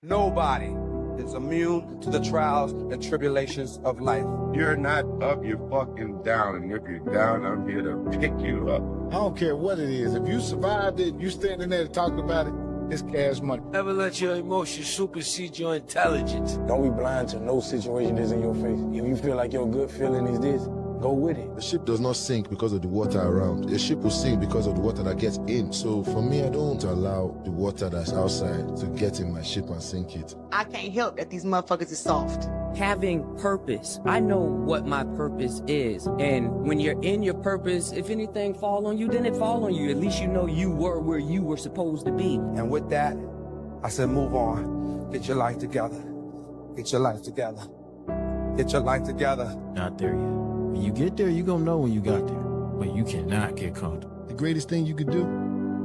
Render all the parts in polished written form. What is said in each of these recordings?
Nobody is immune to the trials and tribulations of life. You're not up, you're fucking down. And if you're down, I'm here to pick you up. I don't care what it is. If you survived it, you standing there talking about it, it's cash money. Never let your emotions supersede your intelligence. Don't be blind to no situation that's in your face. If you feel like your gut feeling is this, go with it. The ship does not sink because of the water around. The ship will sink because of the water that gets in. So for me, I don't allow the water that's outside to get in my ship and sink it. I can't help that these motherfuckers is soft. Having purpose. I know what my purpose is. And when you're in your purpose, if anything fall on you, then it fall on you. At least you know you were where you were supposed to be. And with that, I said, move on. Get your life together. Get your life together. Get your life together. Not there yet. When you get there, you're gonna know when you got there. But you cannot get comfortable. The greatest thing you could do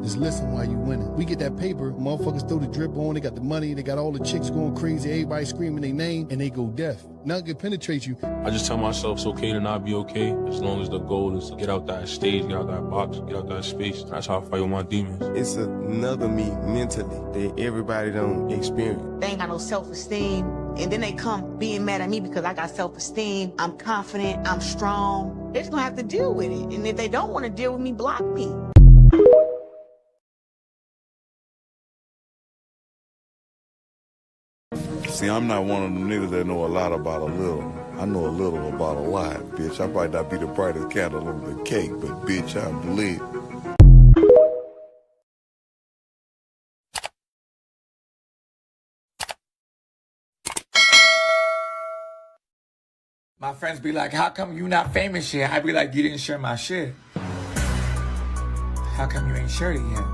is listen while you winning. We get that paper, motherfuckers throw the drip on, they got the money, they got all the chicks going crazy, everybody screaming their name, and they go deaf. Nothing can penetrate you. I just tell myself it's okay to not be okay, as long as the goal is to get out that stage, get out that box, get out that space. That's how I fight with my demons. It's another me mentally that everybody don't experience. They ain't got no self-esteem, and then they come being mad at me because I got self-esteem. I'm confident, I'm strong. They're just gonna have to deal with it. And if they don't want to deal with me, block me. See, I'm not one of them niggas that know a lot about a little. I know a little about a lot, bitch. I might not be the brightest candle on the cake, but bitch, I'm lit. My friends be like, how come you not famous yet? I be like, you didn't share my shit. How come you ain't shared it yet?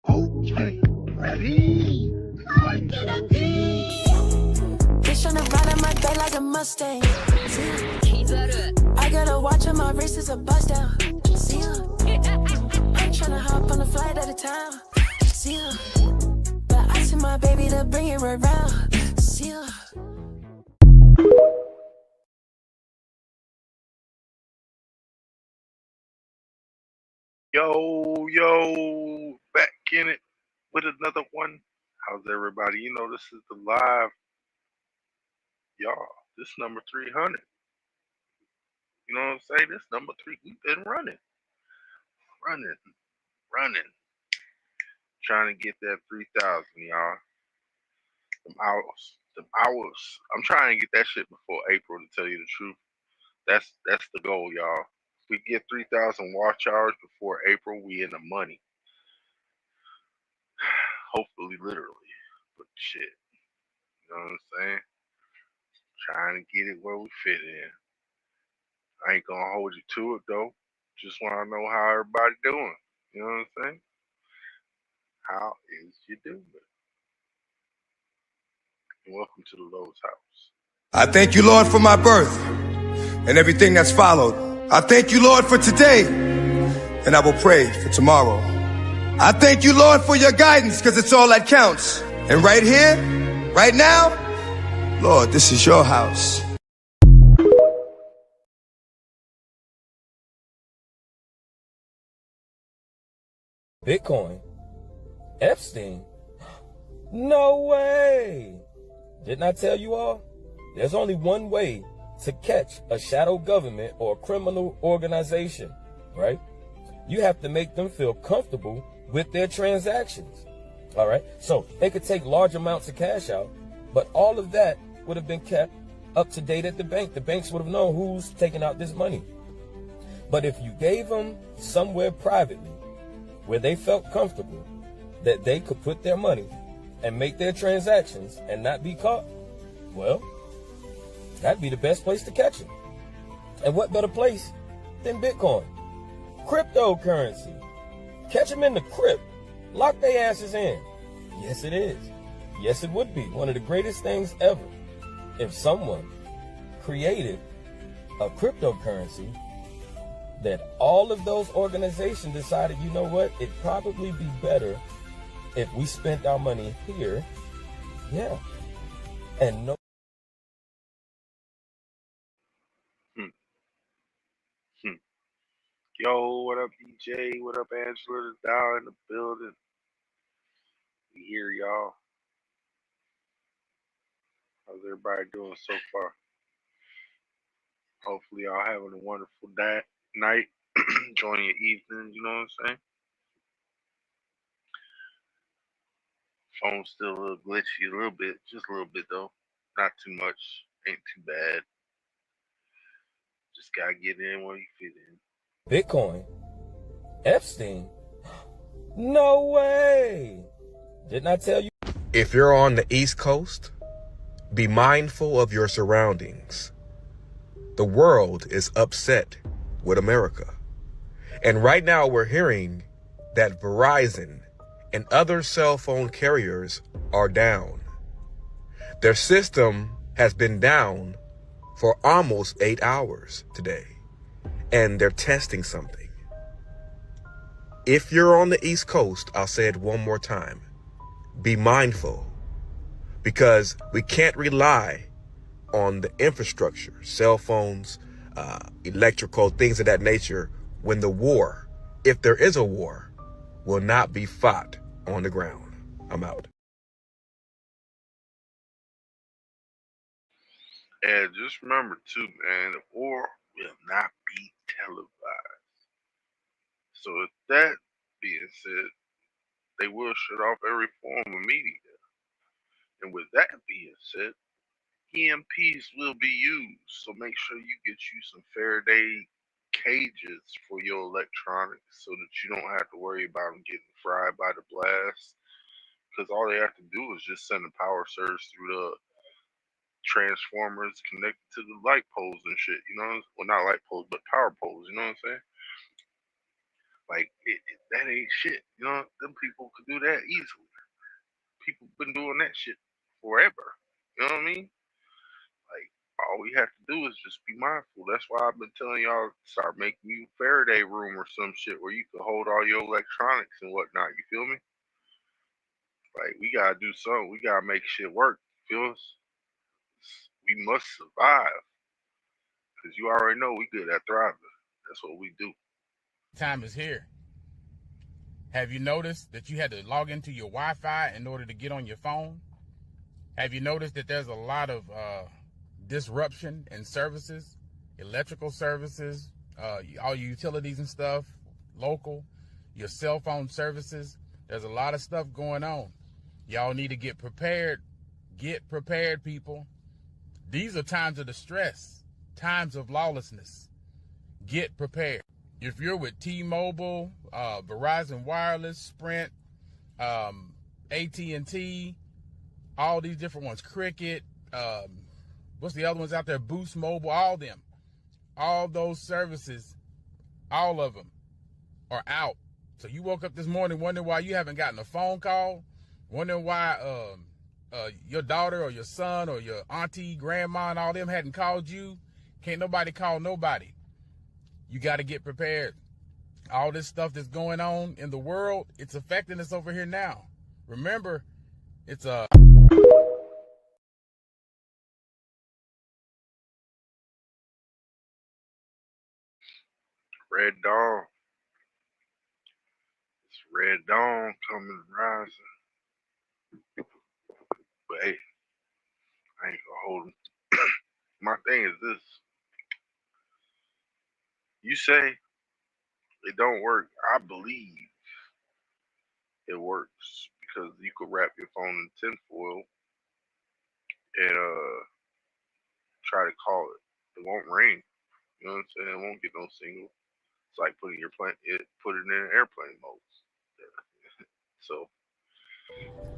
Okay, ready? Bitch on the ride on my back like a Mustang. I got a watch on my wrist, is a bust down. See ya. I'm tryna hop on a flight out of town. See ya. But I sent my baby to bring it right round. See ya. Yo, back in it with another one. How's everybody? You know, this is the live. Y'all, this number 300. You know what I'm saying? This number 3. We've been running. Trying to get that 3,000, y'all. Them hours. I'm trying to get that shit before April, to tell you the truth. That's the goal, y'all. If we get 3,000 watch hours before April, we in the money. Hopefully, literally. But shit. You know what I'm saying? Trying to get it where we fit in. I ain't gonna hold you to it though. Just want to know how everybody doing. You know what I'm saying? How is you doing? And welcome to the Lowe's house. I thank you, Lord, for my birth and everything that's followed. I thank you, Lord, for today, and I will pray for tomorrow. I thank you, Lord, for your guidance, because it's all that counts. And right here, right now, Lord, this is your house. Bitcoin? Epstein? No way! Didn't I tell you all? There's only one way to catch a shadow government or criminal organization, right? You have to make them feel comfortable with their transactions, all right? So they could take large amounts of cash out, but all of that would have been kept up to date at the bank. The banks would have known who's taking out this money. But if you gave them somewhere privately where they felt comfortable that they could put their money and make their transactions and not be caught, well, that'd be the best place to catch them. And what better place than Bitcoin? Cryptocurrency. Catch them in the crypt. Lock their asses in. Yes, it is. Yes, it would be one of the greatest things ever if someone created a cryptocurrency that all of those organizations decided, you know what, it'd probably be better if we spent our money here. Yeah. And no. Yo, what up, DJ? What up, Angela? Down in the building. We here, y'all. How's everybody doing so far? Hopefully, y'all having a wonderful night. Enjoying your evening, you know what I'm saying? Phone's still a little glitchy, a little bit, just a little bit though. Not too much. Ain't too bad. Just gotta get in where you fit in. Bitcoin? Epstein? No way! Didn't I tell you? If you're on the East Coast, be mindful of your surroundings. The world is upset with America. And right now we're hearing that Verizon and other cell phone carriers are down. Their system has been down for almost 8 hours today, and they're testing something. If you're on the East Coast, I'll say it one more time, be mindful, because we can't rely on the infrastructure, cell phones, electrical, things of that nature, when the war, if there is a war, will not be fought on the ground. I'm out. And just remember too, man, the war will not be televised. So with that being said, they will shut off every form of media. And with that being said, EMPs will be used. So make sure you get you some Faraday cages for your electronics so that you don't have to worry about them getting fried by the blast. Because all they have to do is just send a power surge through the transformers connected to the light poles and shit, you know? Well, not light poles, but power poles, you know what I'm saying? Like, that ain't shit, you know? Them people could do that easily. People been doing that shit forever, you know what I mean? Like, all we have to do is just be mindful. That's why I've been telling y'all, start making you Faraday room or some shit where you can hold all your electronics and whatnot, you feel me? Like, we gotta do something. We gotta make shit work, you feel us? We must survive. Because you already know we good at thriving. That's what we do. Time is here. Have you noticed that you had to log into your Wi-Fi in order to get on your phone? Have you noticed that there's a lot of disruption in services, electrical services, all your utilities and stuff, local, your cell phone services? There's a lot of stuff going on. Y'all need to get prepared. Get prepared, people. These are times of distress, times of lawlessness. Get prepared. If you're with T-Mobile, Verizon Wireless, Sprint, AT&T, all these different ones, Cricket, what's the other ones out there? Boost Mobile, all them. All those services All of them are out. So you woke up this morning wondering why you haven't gotten a phone call, wondering why your daughter or your son or your auntie, grandma, and all them hadn't called you. Can't nobody call nobody. You got to get prepared. All this stuff that's going on in the world, it's affecting us over here now. Remember, it's a... Red Dawn. It's Red Dawn coming rising. But hey, I ain't gonna hold him. My thing is this. You say it don't work. I believe it works because you could wrap your phone in tinfoil and try to call it. It won't ring. You know what I'm saying? It won't get no signal. It's like putting your put it in airplane mode. So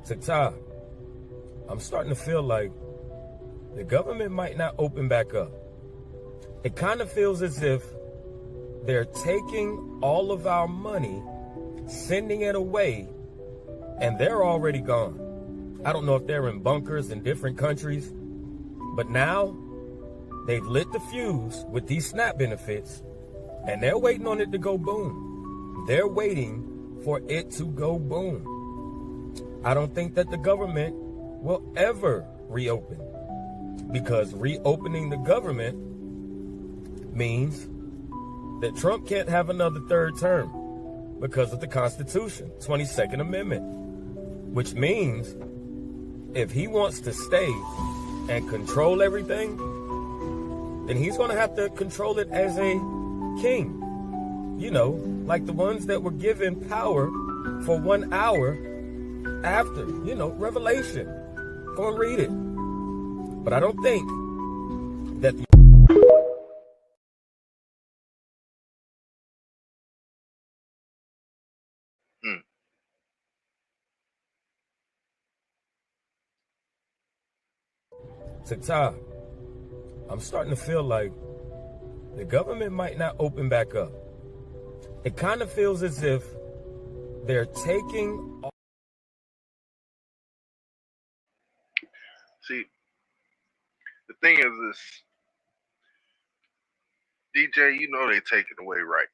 T.L.R, I'm starting to feel like the government might not open back up. It kind of feels as if they're taking all of our money, sending it away, and they're already gone. I don't know if they're in bunkers in different countries, but now they've lit the fuse with these SNAP benefits, and they're waiting on it to go boom. They're waiting for it to go boom. I don't think that the government will ever reopen, because reopening the government means that Trump can't have another third term because of the Constitution, 22nd Amendment, which means if he wants to stay and control everything, then he's going to have to control it as a king. You know, like the ones that were given power for 1 hour after, you know, Revelation. Go and read it. But I don't think that the T.L.R, I'm starting to feel like the government might not open back up. It kind of feels as if they're taking... see, the thing is this, DJ, you know they taking away rights.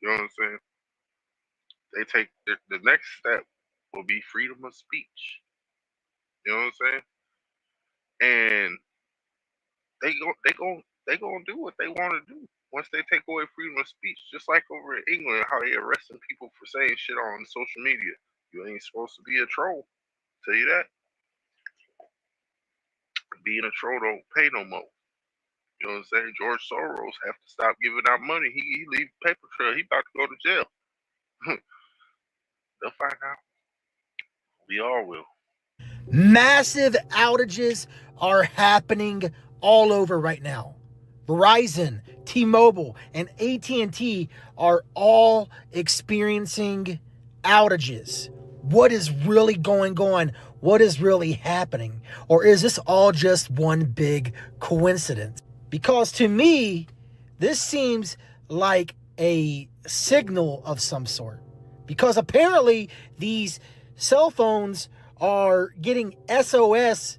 You know what I'm saying? They take the next step will be freedom of speech. You know what I'm saying? And they gonna do what they want to do once they take away freedom of speech. Just like over in England, how they arresting people for saying shit on social media. You ain't supposed to be a troll. Tell you that. Being a troll don't pay no more. You know what I'm saying? George Soros have to stop giving out money. He leave paper trail. He about to go to jail. They'll find out. We all will. Massive outages are happening all over right now. Verizon, T-Mobile, and AT&T are all experiencing outages. What is really going on? What is really happening? Or is this all just one big coincidence? Because to me, this seems like a signal of some sort. Because apparently these cell phones are getting SOS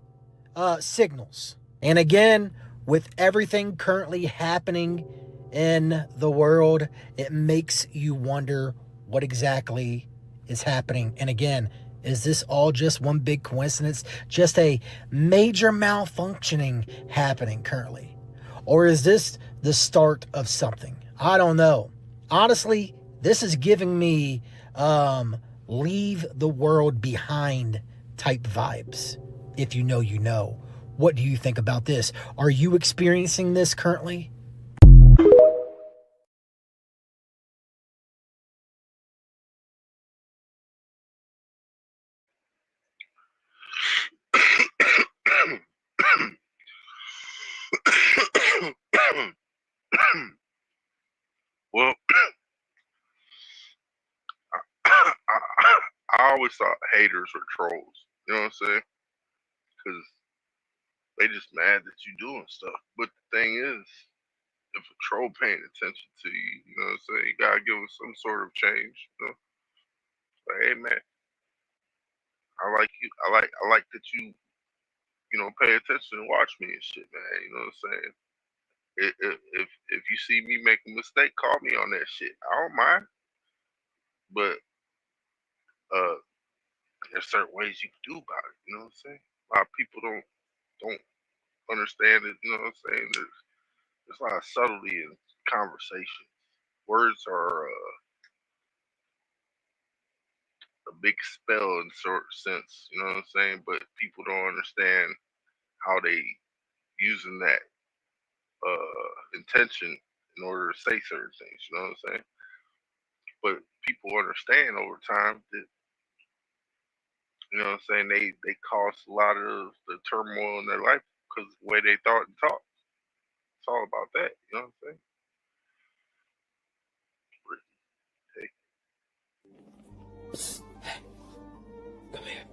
signals. And again, with everything currently happening in the world, it makes you wonder what exactly is happening. And again, is this all just one big coincidence? Just a major malfunctioning happening currently? Or is this the start of something? I don't know. Honestly, this is giving me leave the world behind type vibes. If you know, you know. What do you think about this? Are you experiencing this currently? Well, I always thought haters were trolls. You know what I'm saying? Because they just mad that you doing stuff. But the thing is, if a troll paying attention to you, you know what I'm saying? You gotta give them some sort of change, you know? Like, hey man, I like you. I like that you know, pay attention and watch me and shit, man. You know what I'm saying? If you see me make a mistake, call me on that shit. I don't mind. But uh there's certain ways you can do about it, you know what I'm saying? A lot of people don't understand it, you know what I'm saying? There's a lot of subtlety in conversation. Words are a big spell in sort of sense, you know what I'm saying? But people don't understand how they using that intention in order to say certain things, you know what I'm saying? But people understand over time that, you know what I'm saying, they caused a lot of the turmoil in their life because of the way they thought and talked. It's all about that, you know what I'm saying? Hey. Hey, come here.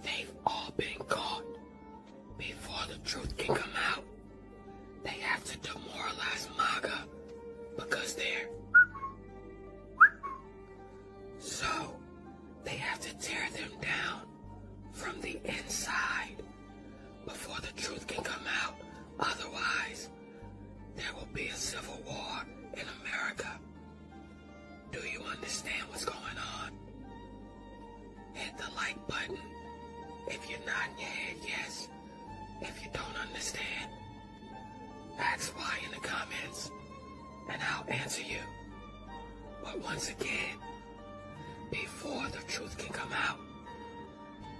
They've all been caught. Before the truth can come out, they have to demoralize MAGA because they're... So, they have to tear them down from the inside before the truth can come out. Otherwise, there will be a civil war in America. Do you understand what's going on? Hit the like button if you're nodding your head yes. If you don't understand, ask why in the comments and I'll answer you. But once again, before the truth can come out,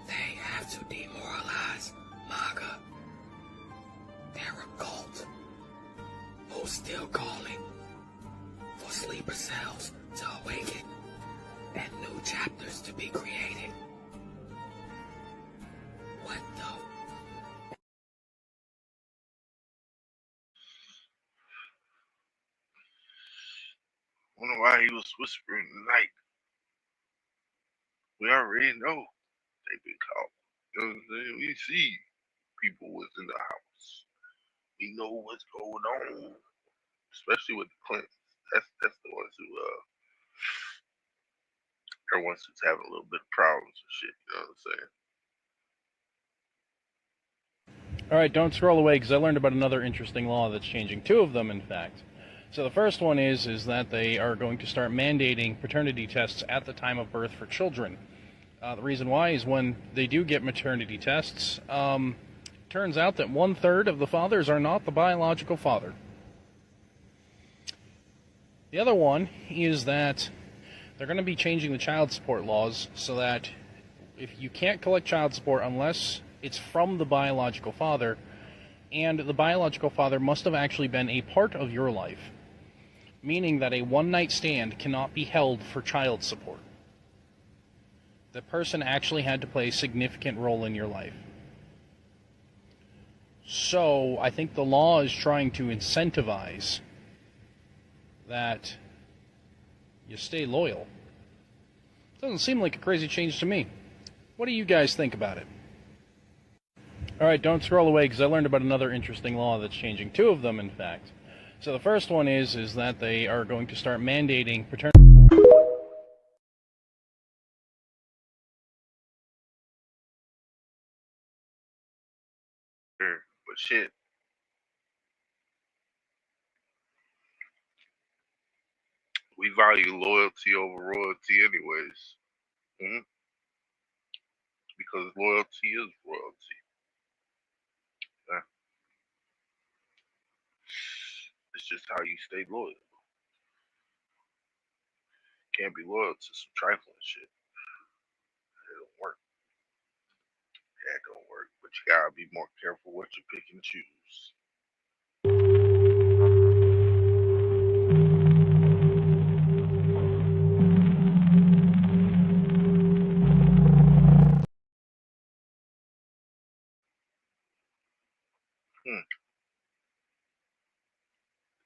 they have to demoralize MAGA. They're a cult who's still calling for sleeper cells to awaken and new chapters to be created. What the? I wonder why he was whispering tonight. We already know they've been caught. You know what I'm saying? We see people was in the house. We know what's going on, especially with the Clintons. That's the ones who they're ones who's having a little bit of problems and shit. You know what I'm saying? All right, don't scroll away because I learned about another interesting law that's changing. Two of them, in fact. So the first one is that they are going to start mandating paternity tests at the time of birth for children. The reason why is when they do get maternity tests, turns out that 1/3 of the fathers are not the biological father. The other one is that they're going to be changing the child support laws so that if you can't collect child support unless it's from the biological father, and the biological father must have actually been a part of your life, meaning that a one-night stand cannot be held for child support. The person actually had to play a significant role in your life. So, I think the law is trying to incentivize that you stay loyal. Doesn't seem like a crazy change to me. What do you guys think about it? Alright, don't scroll away because I learned about another interesting law that's changing. Two of them, in fact. So the first one is that they are going to start mandating paternity... But shit. We value loyalty over royalty anyways. Mm-hmm. Because loyalty is royalty. Yeah. It's just how you stay loyal. Can't be loyal to some trifling shit. It don't work. Yeah, it don't work. But you gotta be more careful what you pick and choose.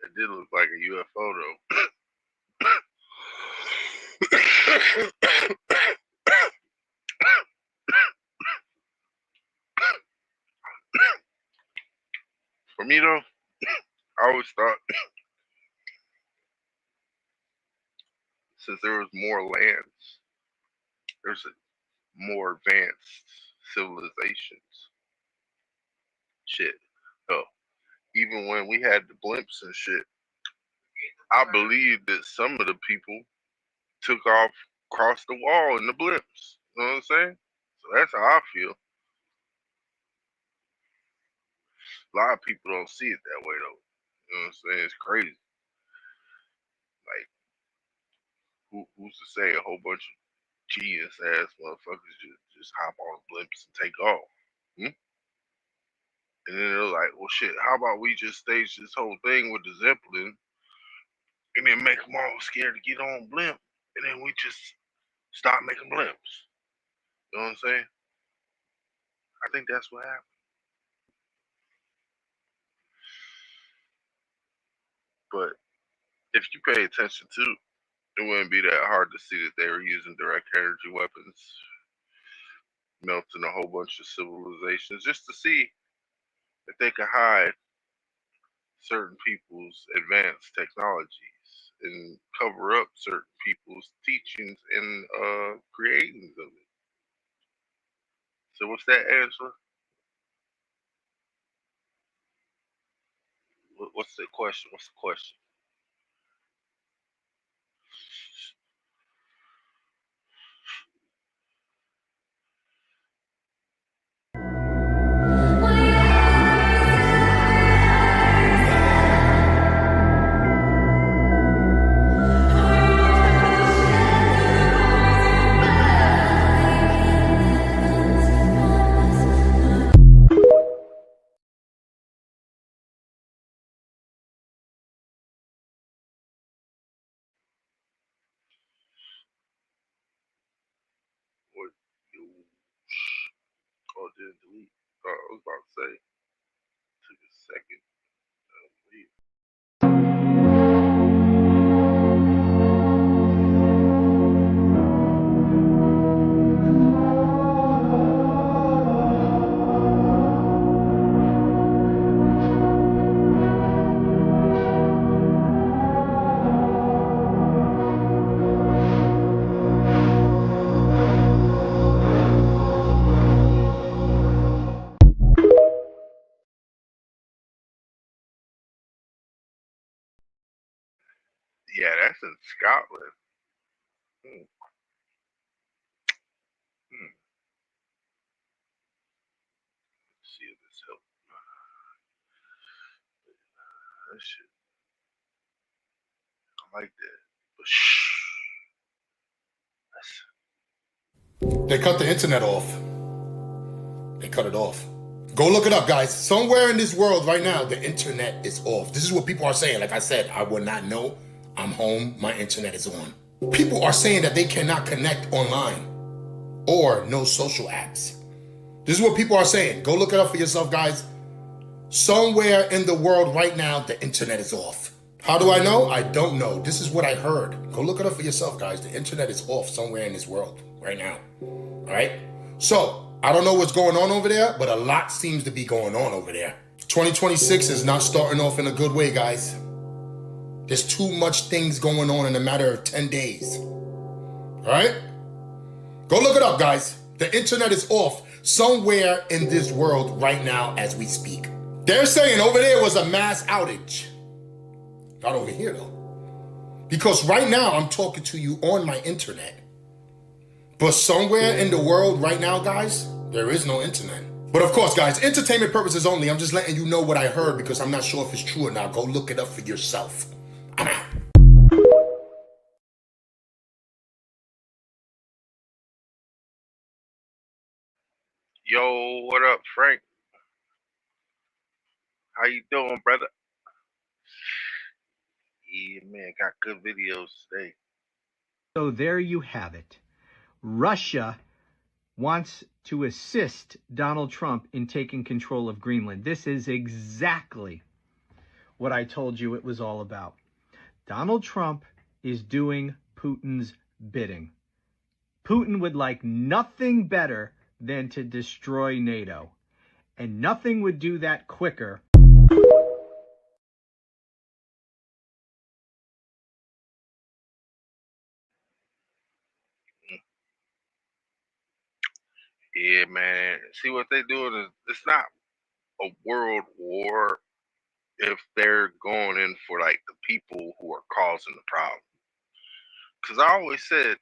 It did look like a UFO though. For me though, I always thought since there was more lands, there's more advanced civilizations. Shit. Hell, even when we had the blimps and shit, I believe that some of the people took off, crossed the wall in the blimps. You know what I'm saying? So that's how I feel. A lot of people don't see it that way though. You know what I'm saying? It's crazy. Like, who's to say a whole bunch of genius ass motherfuckers just hop on blimps and take off? Hmm? And then they're like, well, shit, how about we just stage this whole thing with the Zeppelin and then make them all scared to get on blimp, and then we just stop making blimps. You know what I'm saying? I think that's what happened. But if you pay attention to, it wouldn't be that hard to see that they were using direct energy weapons, melting a whole bunch of civilizations just to see if they could hide certain people's advanced technologies and cover up certain people's teachings and creatings of it. So what's that, Angela? What's the question? What's the question? What you oh didn't delete. I was about to say. Took a second. Leave. Yeah, that's in Scotland. Hmm. Hmm. Let's see if this helps. That shit, I like that. But shh. They cut the internet off. They cut it off. Go look it up, guys. Somewhere in this world right now, the internet is off. This is what people are saying. Like I said, I would not know. I'm home. My internet is on. People are saying that they cannot connect online or no social apps. This is what people are saying. Go look it up for yourself, guys. Somewhere in the world right now, the internet is off. How do I know? I don't know. This is what I heard. Go look it up for yourself, guys. The internet is off somewhere in this world right now. All right? So, I don't know what's going on over there, but a lot seems to be going on over there. 2026 is not starting off in a good way, guys. There's too much things going on in a matter of 10 days. All right? Go look it up, guys. The internet is off somewhere in this world right now as we speak. They're saying over there was a mass outage. Not over here, though. Because right now I'm talking to you on my internet. But somewhere in the world right now, guys, there is no internet. But of course, guys, entertainment purposes only. I'm just letting you know what I heard because I'm not sure if it's true or not. Go look it up for yourself. I'm out. Yo, what up, Frank? How you doing, brother? Yeah, man, got good videos today. So there you have it. Russia wants to assist Donald Trump in taking control of Greenland. This is exactly what I told you it was all about. Donald Trump is doing Putin's bidding. Putin would like nothing better than to destroy NATO. And nothing would do that quicker Yeah, man. See what they doing is it's not a world war if they're going in for like the people who are causing the problem. Because I always said,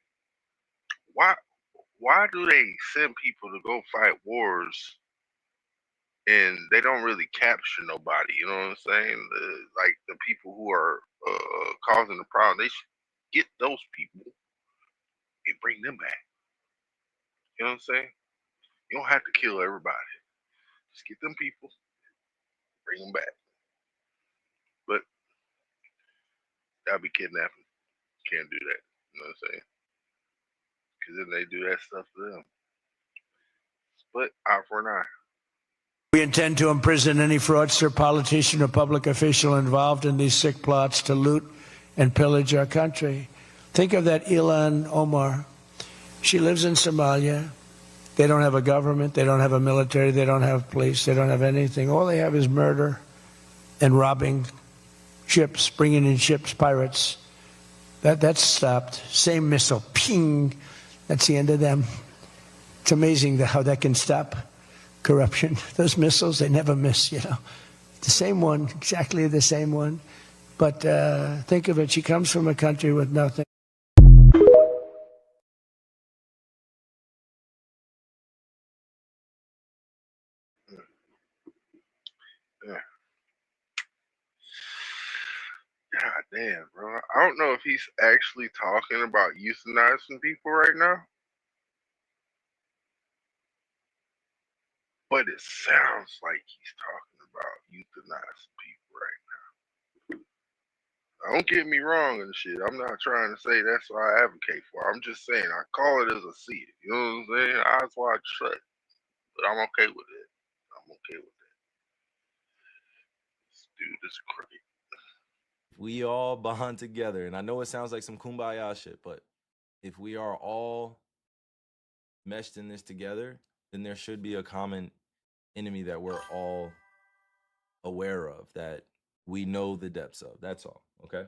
why do they send people to go fight wars and they don't really capture nobody? You know what I'm saying? Like the people who are causing the problem, they should get those people and bring them back. You know what I'm saying? You don't have to kill everybody. Just get them people, bring them back. But that'd be kidnapping. Can't do that. You know what I'm saying? Because then they do that stuff to them. But eye for an eye. We intend to imprison any fraudster, politician, or public official involved in these sick plots to loot and pillage our country. Think of that Ilhan Omar. She lives in Somalia. They don't have a government. They don't have a military. They don't have police. They don't have anything. All they have is murder and robbing ships, bringing in ships, pirates. That's stopped. Same missile, ping. That's the end of them. It's amazing how that can stop corruption. Those missiles, they never miss, you know. The same one, exactly the same one. But think of it, she comes from a country with nothing. Yeah. God damn, bro. I don't know if he's actually talking about euthanizing people right now. But it sounds like he's talking about euthanizing people right now. Don't get me wrong and shit. I'm not trying to say that's what I advocate for. I'm just saying I call it as I see it. You know what I'm saying? Eyes wide shut. But I'm okay with it. I'm okay with it. This dude is crooked. We all bond together, and I know it sounds like some kumbaya shit, but if we are all meshed in this together, then there should be a common enemy that we're all aware of, that we know the depths of. That's all, okay?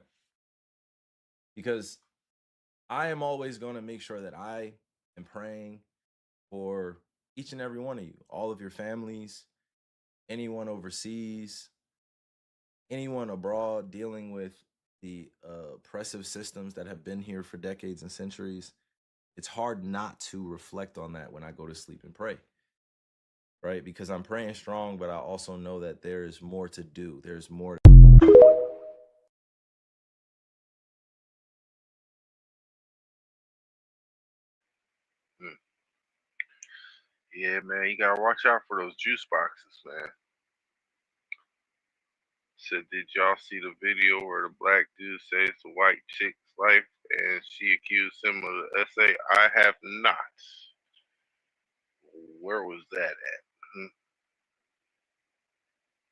Because I am always going to make sure that I am praying for each and every one of you, all of your families, anyone overseas, anyone abroad dealing with the oppressive systems that have been here for decades and centuries. It's hard not to reflect on that when I go to sleep and pray, right? Because I'm praying strong, but I also know that there is more to do. There's more. Yeah, man, you gotta watch out for those juice boxes, man. Said, did y'all see the video where the black dude saves the white chick's life and she accused him of the essay? I have not. Where was that at?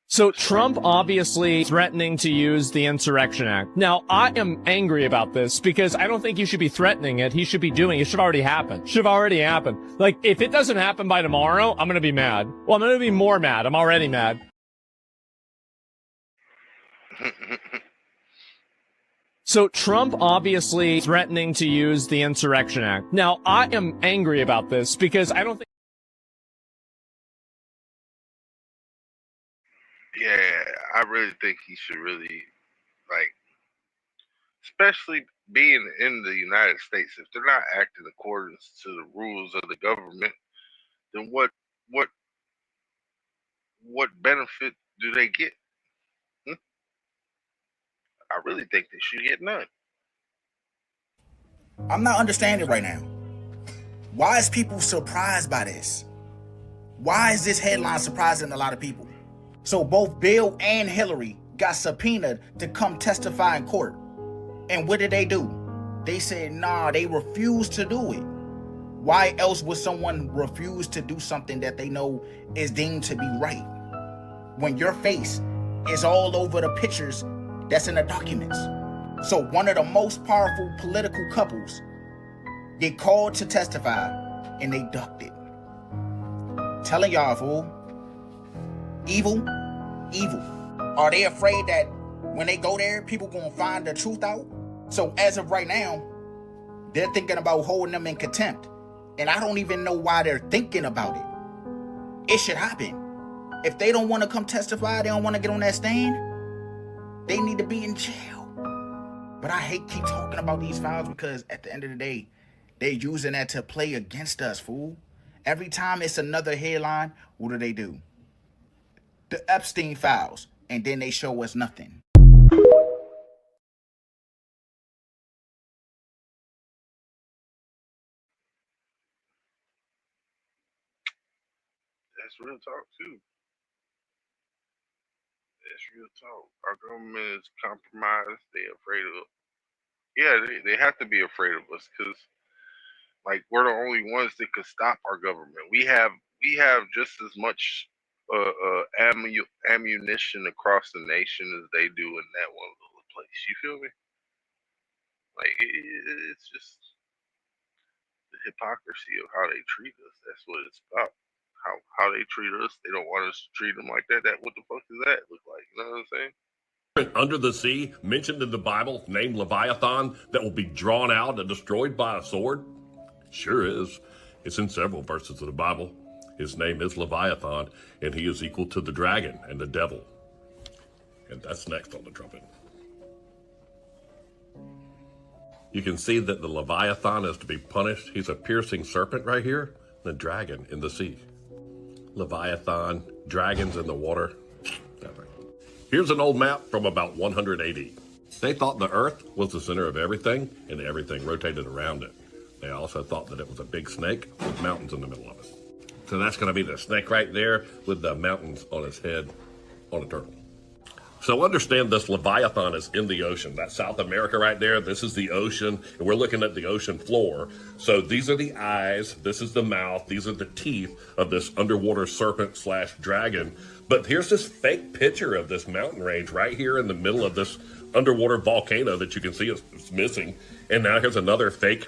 So Trump obviously threatening to use the Insurrection Act. Now, I am angry about this because I don't think you should be threatening it. He should be doing it. It should already happen. Should have already happened. Like, if it doesn't happen by tomorrow, I'm going to be mad. Well, I'm going to be more mad. I'm already mad. So Trump obviously threatening to use the Insurrection Act. Now, I am angry about this because I don't think. Yeah, I really think he should really, like, especially being in the United States, if they're not acting according to the rules of the government, then what benefit do they get? I really think they should get none. I'm not understanding right now. Why is people surprised by this? Why is this headline surprising a lot of people? So both Bill and Hillary got subpoenaed to come testify in court. And what did they do? They said, nah, they refused to do it. Why else would someone refuse to do something that they know is deemed to be right? When your face is all over the pictures that's in the documents. So one of the most powerful political couples get called to testify and they ducked it. Telling y'all, fool. Evil. Are they afraid that when they go there, people gonna find the truth out? So as of right now, they're thinking about holding them in contempt And I don't even know why they're thinking about it. It should happen. If they don't want to come testify, they don't want to get on that stand, they need to be in jail. But I hate keep talking about these files because at the end of the day, they're using that to play against us, fool. Every time it's another headline, what do? The Epstein files, and then they show us nothing. That's real talk too. That's real talk. Our government is compromised. They're afraid of. Yeah, they have to be afraid of us because, like, we're the only ones that could stop our government. We have just as much ammunition across the nation as they do in that one little place. You feel me? Like it's just the hypocrisy of how they treat us. That's what it's about. How they treat us. They don't want us to treat them like that. What the fuck does that look like? You know what I'm saying? Under the sea, mentioned in the Bible, named Leviathan, that will be drawn out and destroyed by a sword? Sure is. It's in several verses of the Bible. His name is Leviathan, and he is equal to the dragon and the devil. And that's next on the trumpet. You can see that the Leviathan is to be punished. He's a piercing serpent right here, the dragon in the sea. Leviathan, dragons in the water. Here's an old map from about 100 AD. They thought the earth was the center of everything, and everything rotated around it. They also thought that it was a big snake with mountains in the middle of it. So that's going to be the snake right there with the mountains on its head on a turtle. So understand this Leviathan is in the ocean. That's South America right there. This is the ocean, and we're looking at the ocean floor. So these are the eyes, this is the mouth, these are the teeth of this underwater serpent / dragon. But here's this fake picture of this mountain range right here in the middle of this underwater volcano that you can see is missing. And now here's another fake.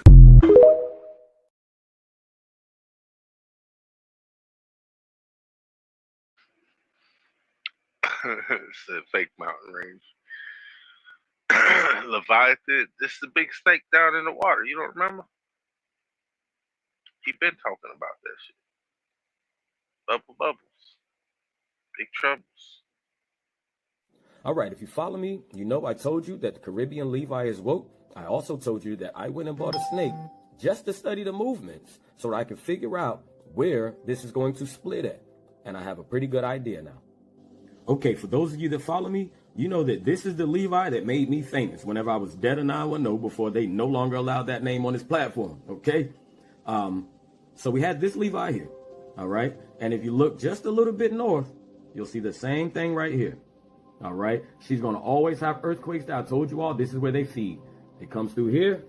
It's a fake mountain range. Leviathan, this is the big snake down in the water. You don't remember? He been talking about that shit. Bubbles. Big troubles. All right, if you follow me, you know I told you that the Caribbean Levi is woke. I also told you that I went and bought a snake just to study the movements so that I can figure out where this is going to split at. And I have a pretty good idea now. Okay, for those of you that follow me, you know that this is the Levi that made me famous whenever I was dead or 910 before they no longer allowed that name on this platform, okay? So we had this Levi here, all right? And if you look just a little bit north, you'll see the same thing right here, all right? She's going to always have earthquakes. I told you all, this is where they feed. It comes through here,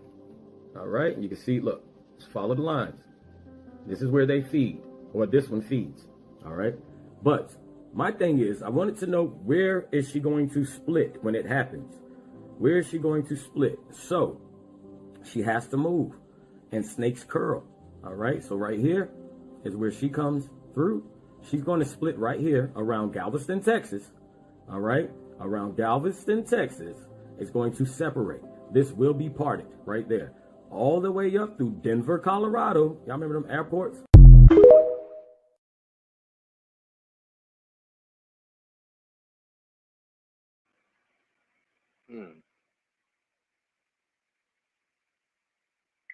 all right? You can see, look, just follow the lines. This is where they feed, or this one feeds, all right? But my thing is, I wanted to know, where is she going to split when it happens? Where is she going to split? So she has to move, and snakes curl. All right, so right here is where she comes through. She's going to split right here around Galveston, Texas. All right, around Galveston, Texas, it's going to separate. This will be parted right there, all the way up through Denver, Colorado. Y'all remember them airports?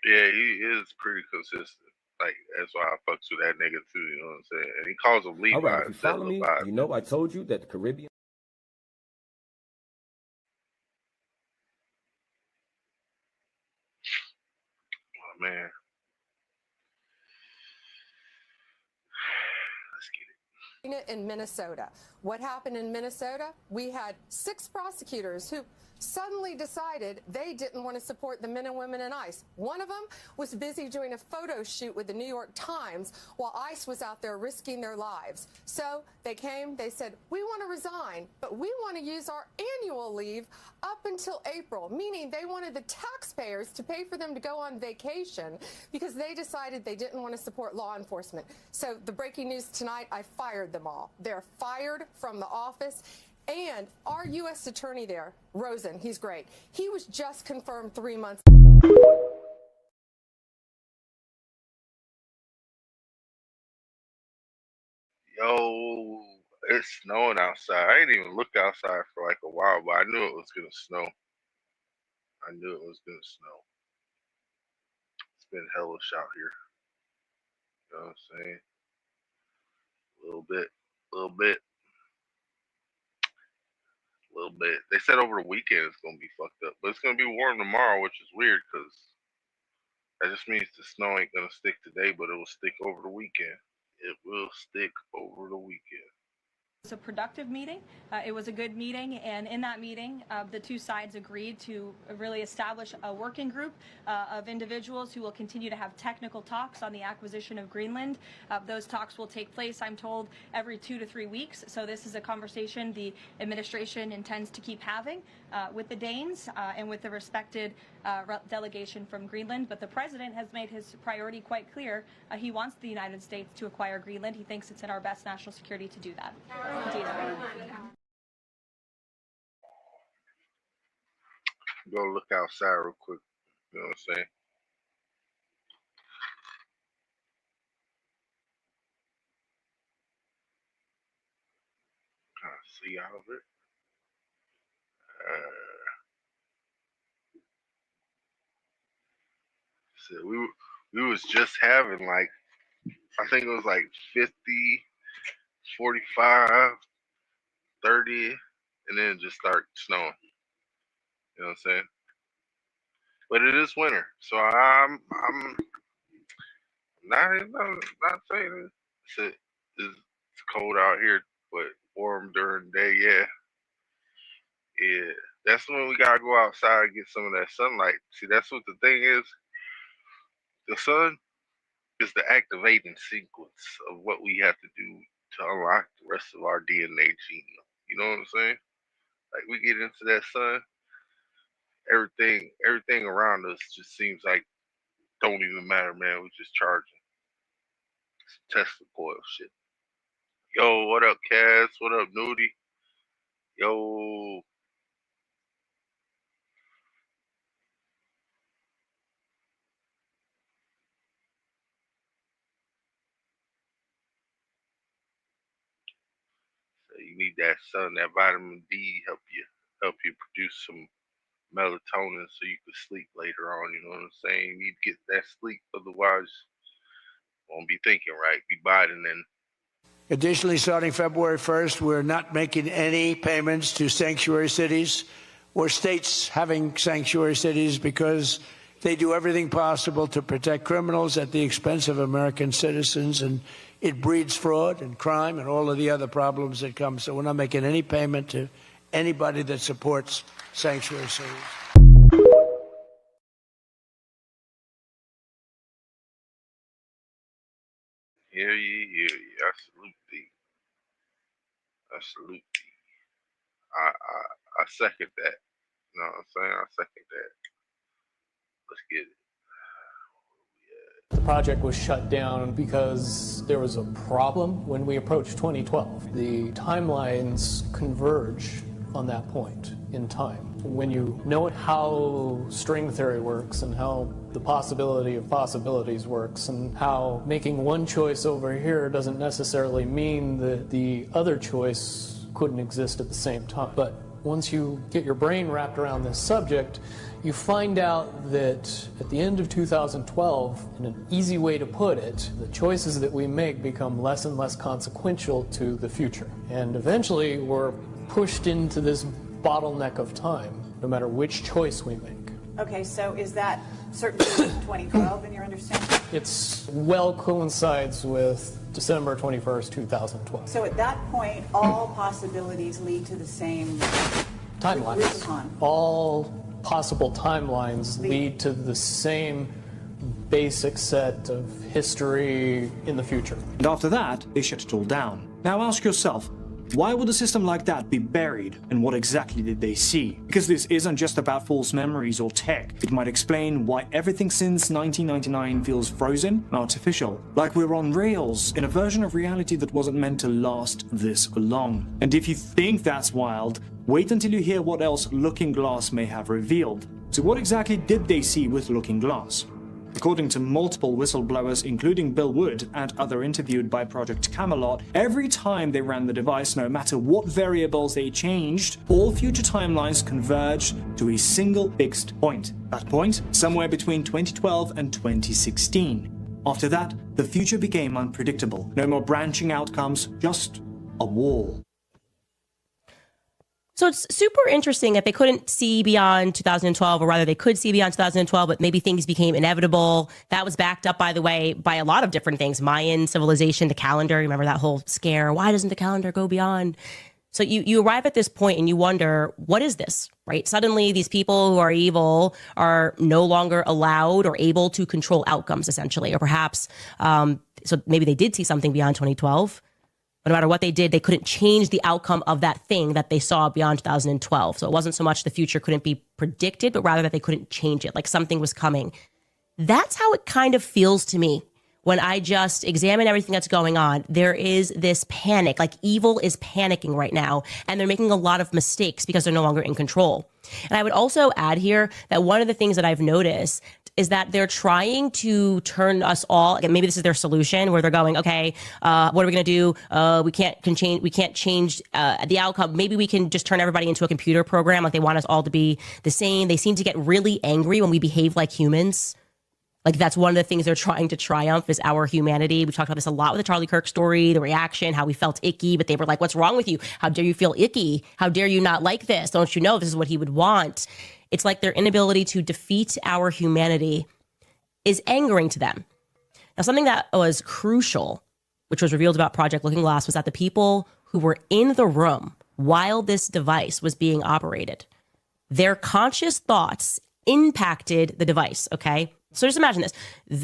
Yeah, he is pretty consistent. Like, that's why I fucks with that nigga too, you know what I'm saying? And he calls him Levi. All right, if you instead of follow me, Levi. you know I told you that the Caribbean. Oh, man. In Minnesota. What happened in Minnesota? We had 6 prosecutors who suddenly decided they didn't want to support the men and women in ICE. One of them was busy doing a photo shoot with the New York Times while ICE was out there risking their lives. So they came, they said, we want to resign, but we want to use our annual leave up until April, meaning they wanted the taxpayers to pay for them to go on vacation because they decided they didn't want to support law enforcement. So the breaking news tonight, I fired them all. They're fired from the office. And our U.S. attorney there, Rosen, he's great. He was just confirmed 3 months Yo, it's snowing outside. I didn't even look outside for like a while, but I knew it was gonna snow. I knew it was gonna snow. It's been hellish out here. You know what I'm saying? A little bit, a little bit, a little bit. They said over the weekend it's gonna be fucked up, but it's gonna be warm tomorrow, which is weird because that just means the snow ain't gonna stick today, but it will stick over the weekend. It will stick over the weekend. It was a productive meeting. It was a good meeting, and in that meeting, the two sides agreed to really establish a working group of individuals who will continue to have technical talks on the acquisition of Greenland. Those talks will take place, I'm told, every 2 to 3 weeks. So this is a conversation the administration intends to keep having with the Danes and with the respected delegation from Greenland. But the president has made his priority quite clear. He wants the United States to acquire Greenland. He thinks it's in our best national security to do that. Go look outside real quick. You know what I'm saying? Kind of see out of it. So we was just having like, I think it was like 50, 45, 30, and then it just start snowing. You know what I'm saying? But it is winter, so I'm not saying it's cold out here, but warm during the day, yeah. Yeah, that's when we gotta go outside and get some of that sunlight. See, that's what the thing is. The sun is the activating sequence of what we have to do to unlock the rest of our DNA genome. You know what I'm saying? Like we get into that sun, everything around us just seems like don't even matter, man. We just charging. Some Tesla coil shit. Yo, what up, Kaz? What up, Nudie? Yo. So you need that sun, that vitamin D help you produce some melatonin so you can sleep later on. You know what I'm saying? You need to get that sleep, otherwise you won't be thinking right. Be biting in. Additionally, starting February 1st, we're not making any payments to sanctuary cities or states having sanctuary cities because they do everything possible to protect criminals at the expense of American citizens, and it breeds fraud and crime and all of the other problems that come. So we're not making any payment to anybody that supports sanctuary cities. Hear ye. I salute thee. I salute thee. I second that. You know what I'm saying? I second that. Let's get it. The project was shut down because there was a problem when we approached 2012. The timelines converge on that point in time. When you know how string theory works and how the possibility of possibilities works and how making one choice over here doesn't necessarily mean that the other choice couldn't exist at the same time. But once you get your brain wrapped around this subject, you find out that at the end of 2012, in an easy way to put it, the choices that we make become less and less consequential to the future. And eventually we're pushed into this bottleneck of time, no matter which choice we make. Okay, so is that certainly 2012 in your understanding? It's well coincides with December 21st, 2012. So at that point, all possibilities lead to the same timelines. All possible timelines lead to the same basic set of history in the future. And after that, they shut it all down. Now ask yourself, why would a system like that be buried, and what exactly did they see? Because this isn't just about false memories or tech. It might explain why everything since 1999 feels frozen and artificial, like we're on rails in a version of reality that wasn't meant to last this long. And if you think that's wild, wait until you hear what else Looking Glass may have revealed. So what exactly did they see with Looking Glass? According to multiple whistleblowers, including Bill Wood and other interviewed by Project Camelot, every time they ran the device, no matter what variables they changed, all future timelines converged to a single fixed point. That point, somewhere between 2012 and 2016. After that, the future became unpredictable. No more branching outcomes, just a wall. So it's super interesting that they couldn't see beyond 2012, or rather they could see beyond 2012, but maybe things became inevitable. That was backed up, by the way, by a lot of different things. Mayan civilization, the calendar, remember that whole scare? Why doesn't the calendar go beyond? So you arrive at this point and you wonder, what is this, right? Suddenly these people who are evil are no longer allowed or able to control outcomes, essentially, or perhaps, so maybe they did see something beyond 2012. But no matter what they did, they couldn't change the outcome of that thing that they saw beyond 2012. So it wasn't so much the future couldn't be predicted, but rather that they couldn't change it, like something was coming. That's how it kind of feels to me when I just examine everything that's going on. There is this panic, like evil is panicking right now, and they're making a lot of mistakes because they're no longer in control. And I would also add here that one of the things that I've noticed is that they're trying to turn us all, again, maybe this is their solution, where they're going, okay, what are we going to do? We can't change the outcome. Maybe we can just turn everybody into a computer program. Like they want us all to be the same. They seem to get really angry when we behave like humans. Like that's one of the things they're trying to triumph is our humanity. We talked about this a lot with the Charlie Kirk story, the reaction, how we felt icky, but they were like, what's wrong with you? How dare you feel icky? How dare you not like this? Don't you know this is what he would want? It's like their inability to defeat our humanity is angering to them. Now, something that was crucial, which was revealed about Project Looking Glass, was that the people who were in the room while this device was being operated, their conscious thoughts impacted the device, okay? So just imagine this.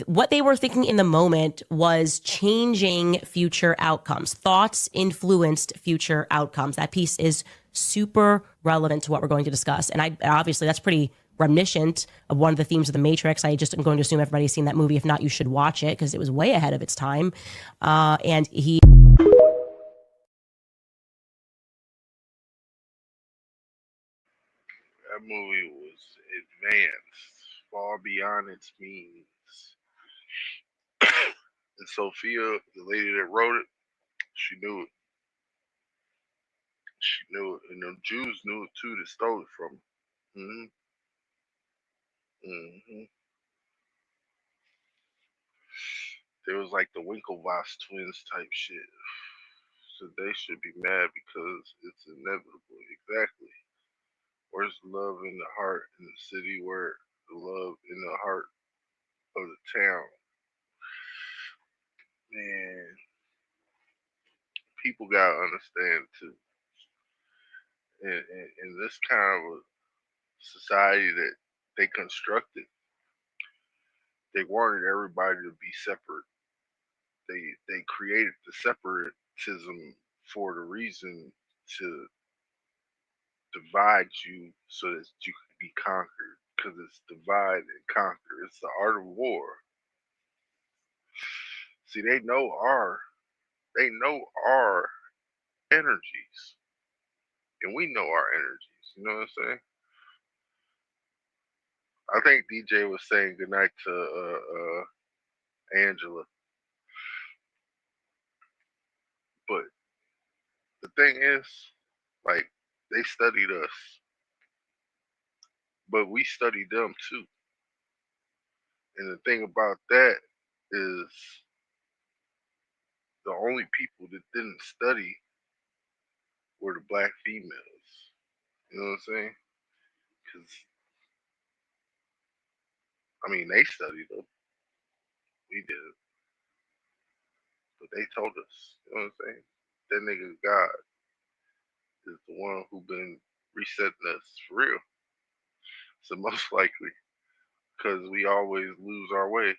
What they were thinking in the moment was changing future outcomes. Thoughts influenced future outcomes. That piece is super relevant to what we're going to discuss. And obviously that's pretty reminiscent of one of the themes of The Matrix. I just am going to assume everybody's seen that movie. If not, you should watch it because it was way ahead of its time. And he... That movie was advanced, far beyond its means. And Sophia, the lady that wrote it, she knew it. She knew it. And the Jews knew it too that stole it from her. There was like the Winklevoss twins type shit. So they should be mad because it's inevitable. Exactly. Where's the love in the heart in the city? Where the love in the heart of the town? Man, people gotta understand too. In this kind of a society that they constructed, they wanted everybody to be separate. They created the separatism for the reason to divide you so that you could be conquered. Because it's divide and conquer. It's the art of war. See, they know our energies, and we know our energies. You know what I'm saying? I think DJ was saying goodnight to Angela, but the thing is, like, they studied us, but we studied them too. And the thing about that is, the only people that didn't study were the black females. You know what I'm saying? Because I mean, they studied them. We did, but they told us. You know what I'm saying? That nigga God is the one who been resetting us for real. So most likely, because we always lose our way.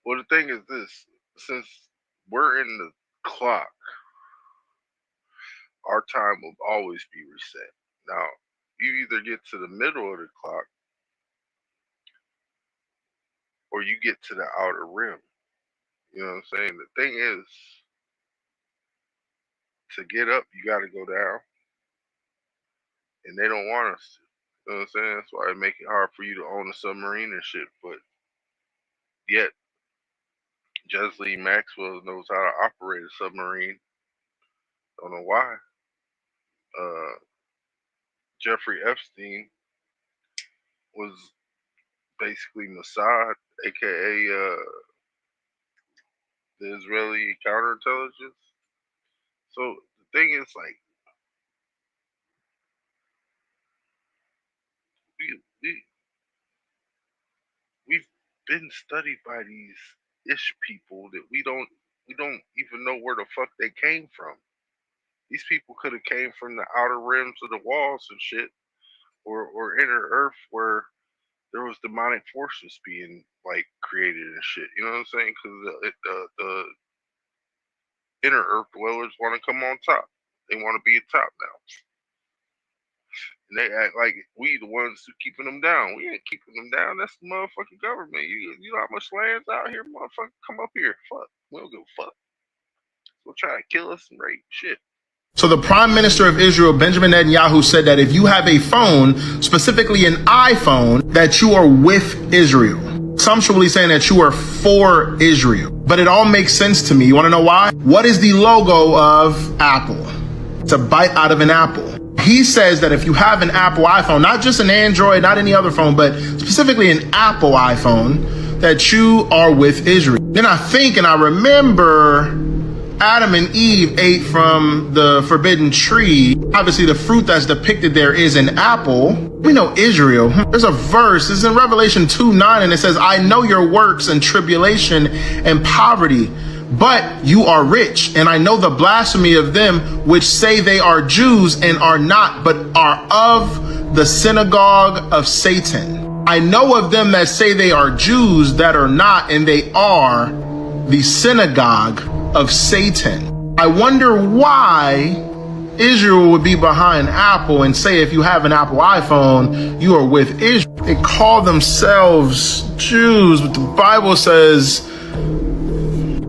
Well, the thing is this: since we're in the clock, our time will always be reset. Now, you either get to the middle of the clock or you get to the outer rim. You know what I'm saying? The thing is, to get up, you got to go down. and they don't want us to. You know what I'm saying? That's why they make it hard for you to own a submarine and shit. But yet, Jeslie Maxwell knows how to operate a submarine. Don't know why. Jeffrey Epstein was basically Mossad, aka the Israeli counterintelligence. So the thing is, like, we we've been studied by these ish people that we don't even know where the fuck they came from. These people could have came from the outer rims of the walls and shit, or inner Earth where there was demonic forces being like created and shit. You know what I'm saying? Because the inner Earth dwellers want to come on top. They want to be at top now. And they act like we the ones who keeping them down. We ain't keeping them down. That's the motherfucking government. You know how much land's out here, motherfucker? Come up here. Fuck. We don't give a fuck. They'll try to kill us and rape shit. So the Prime Minister of Israel, Benjamin Netanyahu, said that if you have a phone, specifically an iPhone, that you are with Israel. Sumptuously saying that you are for Israel. But it all makes sense to me. You want to know why? What is the logo of Apple? It's a bite out of an apple. He says that if you have an Apple iPhone, not just an Android, not any other phone, but specifically an Apple iPhone, that you are with Israel. Then I think and I remember Adam and Eve ate from the forbidden tree. Obviously, the fruit that's depicted there is an apple. We know Israel. There's a verse. It's in Revelation 2:9, and it says, I know your works and tribulation and poverty, but you are rich. And I know the blasphemy of them which say they are Jews and are not, but are of the synagogue of Satan. I know of them that say they are Jews that are not, and they are the synagogue of Satan. I wonder why Israel would be behind Apple and say if you have an Apple iPhone, you are with Israel. They call themselves Jews, but the Bible says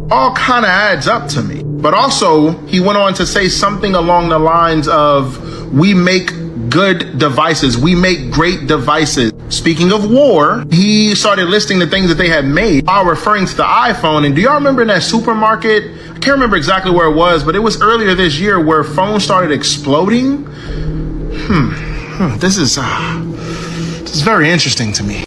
all kind of adds up to me. But also, he went on to say something along the lines of, we make good devices. We make great devices. Speaking of war, he started listing the things that they had made while referring to the iPhone. And do y'all remember in that supermarket? I can't remember exactly where it was, but it was earlier this year where phones started exploding. This is very interesting to me.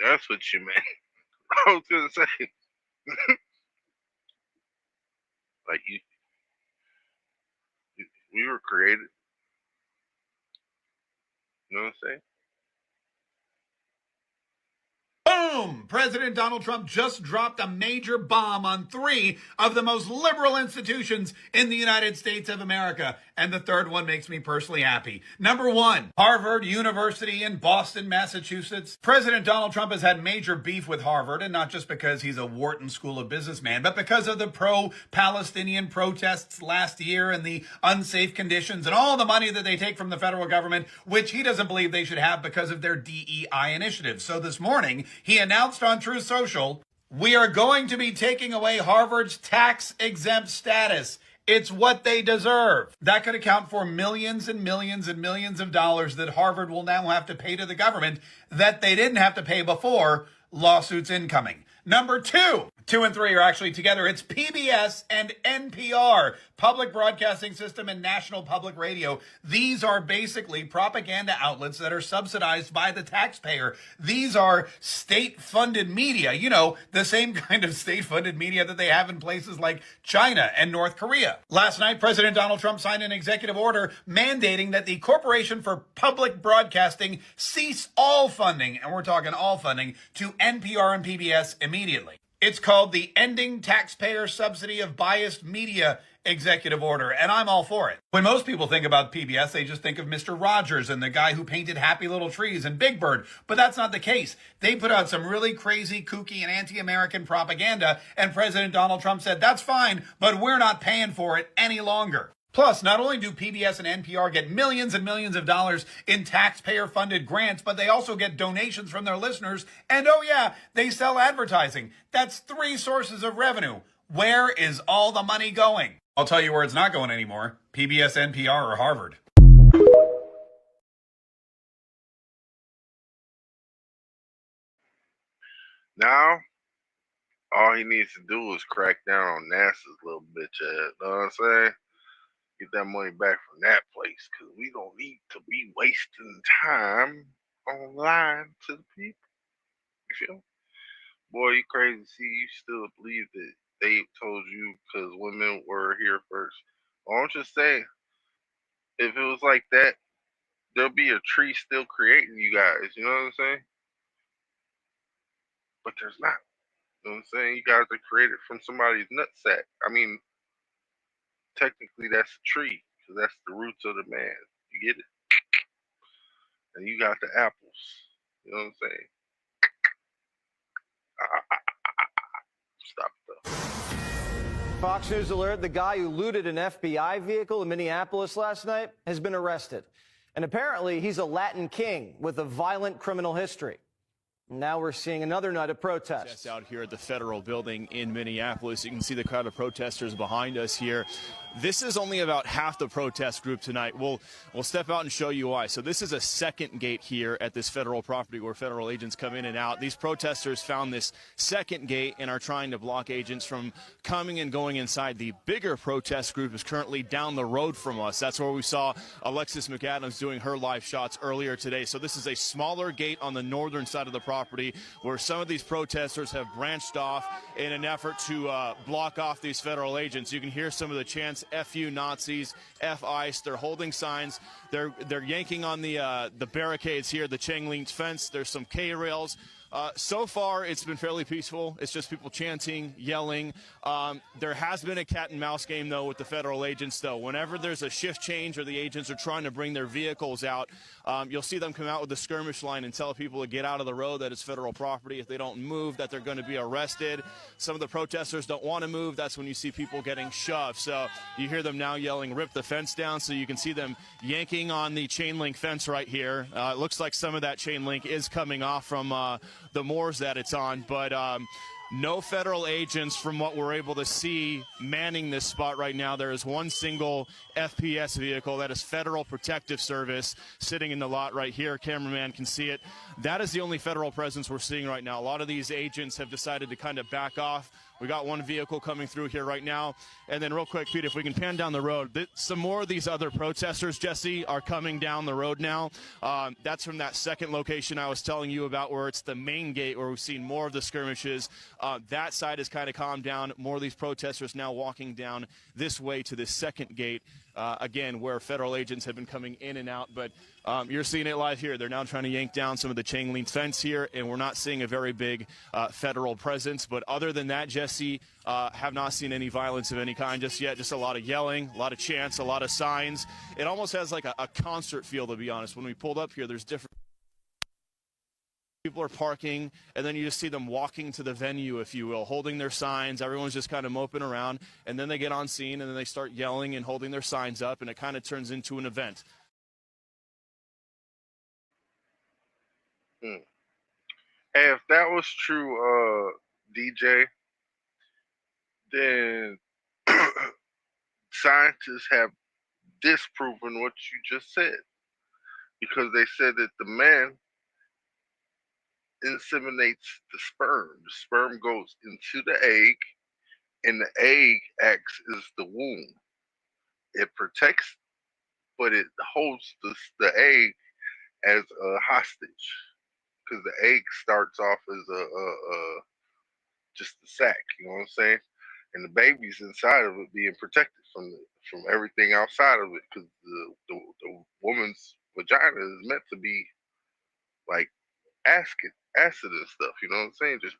That's what you meant. I was gonna say, like we were created. You know what I'm saying? Boom! President Donald Trump just dropped a major bomb on 3 of the most liberal institutions in the United States of America. And the third one makes me personally happy. Number 1, Harvard University in Boston, Massachusetts. President Donald Trump has had major beef with Harvard, and not just because he's a Wharton School of Businessman, but because of the pro-Palestinian protests last year and the unsafe conditions and all the money that they take from the federal government, which he doesn't believe they should have because of their DEI initiatives. So this morning, he announced on Truth Social, we are going to be taking away Harvard's tax-exempt status. It's what they deserve. That could account for millions and millions and millions of dollars that Harvard will now have to pay to the government that they didn't have to pay before, lawsuits incoming. Number 2, 2 and 3 are actually together. It's PBS and NPR, Public Broadcasting System and National Public Radio. These are basically propaganda outlets that are subsidized by the taxpayer. These are state-funded media, you know, the same kind of state-funded media that they have in places like China and North Korea. Last night, President Donald Trump signed an executive order mandating that the Corporation for Public Broadcasting cease all funding, and we're talking all funding, to NPR and PBS immediately. It's called the Ending Taxpayer Subsidy of Biased Media Executive Order, and I'm all for it. When most people think about PBS, they just think of Mr. Rogers and the guy who painted Happy Little Trees and Big Bird, but that's not the case. They put out some really crazy, kooky, and anti-American propaganda, and President Donald Trump said, that's fine, but we're not paying for it any longer. Plus, not only do PBS and NPR get millions and millions of dollars in taxpayer-funded grants, but they also get donations from their listeners. And oh yeah, they sell advertising. That's 3 sources of revenue. Where is all the money going? I'll tell you where it's not going anymore. PBS, NPR, or Harvard. Now, all he needs to do is crack down on NASA's little bitch ass. You know what I'm saying? Get that money back from that place, because we don't need to be wasting time online to the people. You feel me? Boy, you crazy. See, you still believe that they told you because women were here first. Well, I'm just saying, if it was like that, there'll be a tree still creating you guys. You know what I'm saying? But there's not. You know what I'm saying? You guys are created from somebody's nutsack. I mean, technically, that's a tree because that's the roots of the man. You get it? And you got the apples. You know what I'm saying? Stop though. Fox News alert, the guy who looted an FBI vehicle in Minneapolis last night has been arrested. And apparently he's a Latin king with a violent criminal history. Now we're seeing another night of protests. Out here at the federal building in Minneapolis, you can see the crowd of protesters behind us here. This is only about half the protest group tonight. We'll step out and show you why. So this is a second gate here at this federal property where federal agents come in and out. These protesters found this second gate and are trying to block agents from coming and going inside. The bigger protest group is currently down the road from us. That's where we saw Alexis McAdams doing her live shots earlier today. So this is a smaller gate on the northern side of the property where some of these protesters have branched off in an effort to block off these federal agents. You can hear some of the chants, F you Nazis, F ICE. They're holding signs. They're yanking on the barricades here, the chain link fence. There's some K-rails. So far, it's been fairly peaceful. It's just people chanting, yelling. There has been a cat and mouse game, though, with the federal agents, though. Whenever there's a shift change or the agents are trying to bring their vehicles out, you'll see them come out with the skirmish line and tell people to get out of the road, that it's federal property. If they don't move, that they're going to be arrested. Some of the protesters don't want to move. That's when you see people getting shoved. So you hear them now yelling, rip the fence down. So you can see them yanking on the chain link fence right here. It looks like some of that chain link is coming off from the moors that it's on, but no federal agents from what we're able to see manning this spot right now. There is one single FPS vehicle, that is Federal Protective Service, sitting in the lot right here. Cameraman can see it. That is the only federal presence we're seeing right now. A lot of these agents have decided to kind of back off. We got one vehicle coming through here right now. And then real quick, Pete, if we can pan down the road, some more of these other protesters, Jesse, are coming down the road now. That's from that second location I was telling you about, where it's the main gate where we've seen more of the skirmishes. That side has kind of calmed down. More of these protesters now walking down this way to this second gate, again, where federal agents have been coming in and out. But you're seeing it live here. They're now trying to yank down some of the chain link fence here, and we're not seeing a very big federal presence. But other than that, Jesse, have not seen any violence of any kind just yet. Just a lot of yelling, a lot of chants, a lot of signs. It almost has like a concert feel, to be honest. When we pulled up here, there's different people are parking, and then you just see them walking to the venue, if you will, holding their signs. Everyone's just kind of moping around, and then they get on scene, and then they start yelling and holding their signs up, and it kind of turns into an event. Hey, if that was true, DJ, then scientists have disproven what you just said, because they said that the man inseminates the sperm. The sperm goes into the egg, and the egg acts as the womb. It protects, but it holds the egg as a hostage, because the egg starts off as just a sack. You know what I'm saying? And the baby's inside of it being protected from everything outside of it, because the woman's vagina is meant to be like acid and stuff. You know what I'm saying? Just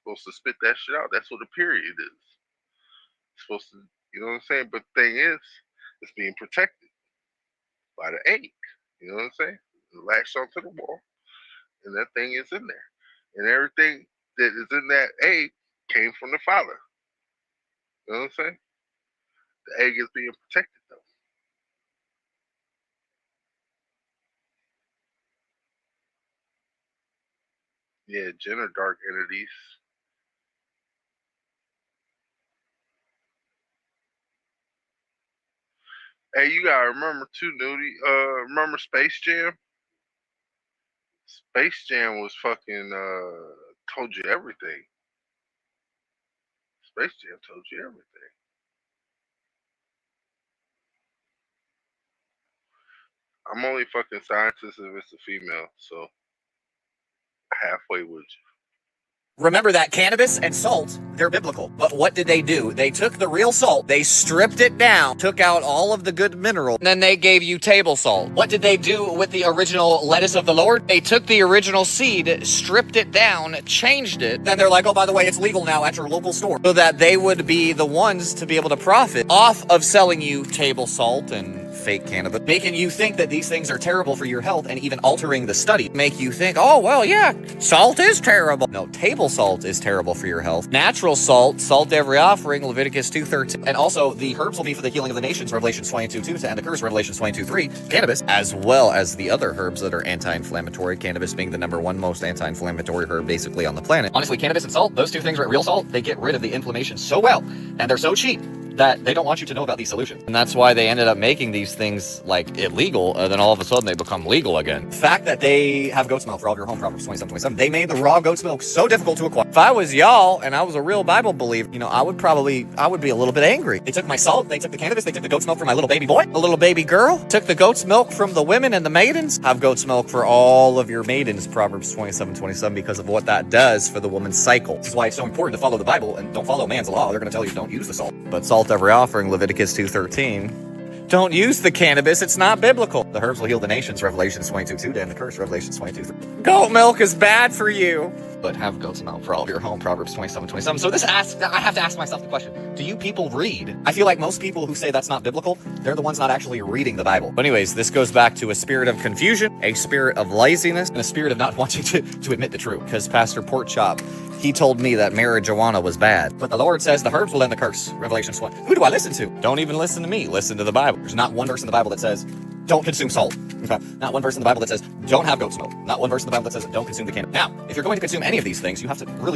supposed to spit that shit out. That's what a period is. It's supposed to, you know what I'm saying? But the thing is, it's being protected by the egg. You know what I'm saying? It latched onto the wall, and that thing is in there. And everything that is in that egg came from the father. You know what I'm saying? The egg is being protected, though. Yeah, gender dark entities. Hey, you gotta remember too, Nudie. Remember Space Jam? Space Jam was fucking told you everything. Space Jam told you everything. I'm only fucking scientist if it's a female, so halfway with you. Remember that cannabis and salt, they're biblical. But what did they do? They took the real salt, they stripped it down, took out all of the good mineral, and then they gave you table salt. What did they do with the original lettuce of the Lord? They took the original seed, stripped it down, changed it, then they're like, oh, by the way, it's legal now at your local store. So that they would be the ones to be able to profit off of selling you table salt and fake cannabis, making you think that these things are terrible for your health and even altering the study. Make you think, oh, well, yeah, salt is terrible. No, table salt is terrible for your health. Natural salt, salt every offering, Leviticus 2:13. And also, the herbs will be for the healing of the nations, Revelation 22:2, to end the curse, Revelation 22:3. Cannabis, as well as the other herbs that are anti-inflammatory, cannabis being the #1 most anti-inflammatory herb basically on the planet. Honestly, cannabis and salt, those two things, right? Real salt, they get rid of the inflammation so well, and they're so cheap that they don't want you to know about these solutions. And that's why they ended up making these things like illegal, and then all of a sudden they become legal again. The fact that they have goat's milk for all of your home, Proverbs 27:27, they made the raw goat's milk so difficult to acquire. If I was y'all and I was a real Bible believer, you know, I would be a little bit angry. They took my salt, they took the cannabis, they took the goat's milk from my little baby boy, a little baby girl, took the goat's milk from the women and the maidens. Have goat's milk for all of your maidens, Proverbs 27:27, because of what that does for the woman's cycle. This is why it's so important to follow the Bible and don't follow man's law. They're going to tell you don't use the salt. But salt every offering, Leviticus 2:13. Don't use the cannabis, it's not biblical. The herbs will heal the nations, Revelation 22:2, to end the curse, Revelation 22:3. Goat milk is bad for you. But have goat's milk for all of your home, Proverbs 27:27. So I have to ask myself the question, do you people read? I feel like most people who say that's not biblical, they're the ones not actually reading the Bible. But anyways, this goes back to a spirit of confusion, a spirit of laziness, and a spirit of not wanting to admit the truth. Because Pastor Porkchop, he told me that marijuana was bad. But the Lord says the herbs will end the curse, Revelation 1. Who do I listen to? Don't even listen to me, listen to the Bible. There's not one verse in the Bible that says, don't consume salt. Okay? Not one verse in the Bible that says, don't have goat's milk. Not one verse in the Bible that says, don't consume the cannabis. Now, if you're going to consume any of these things, we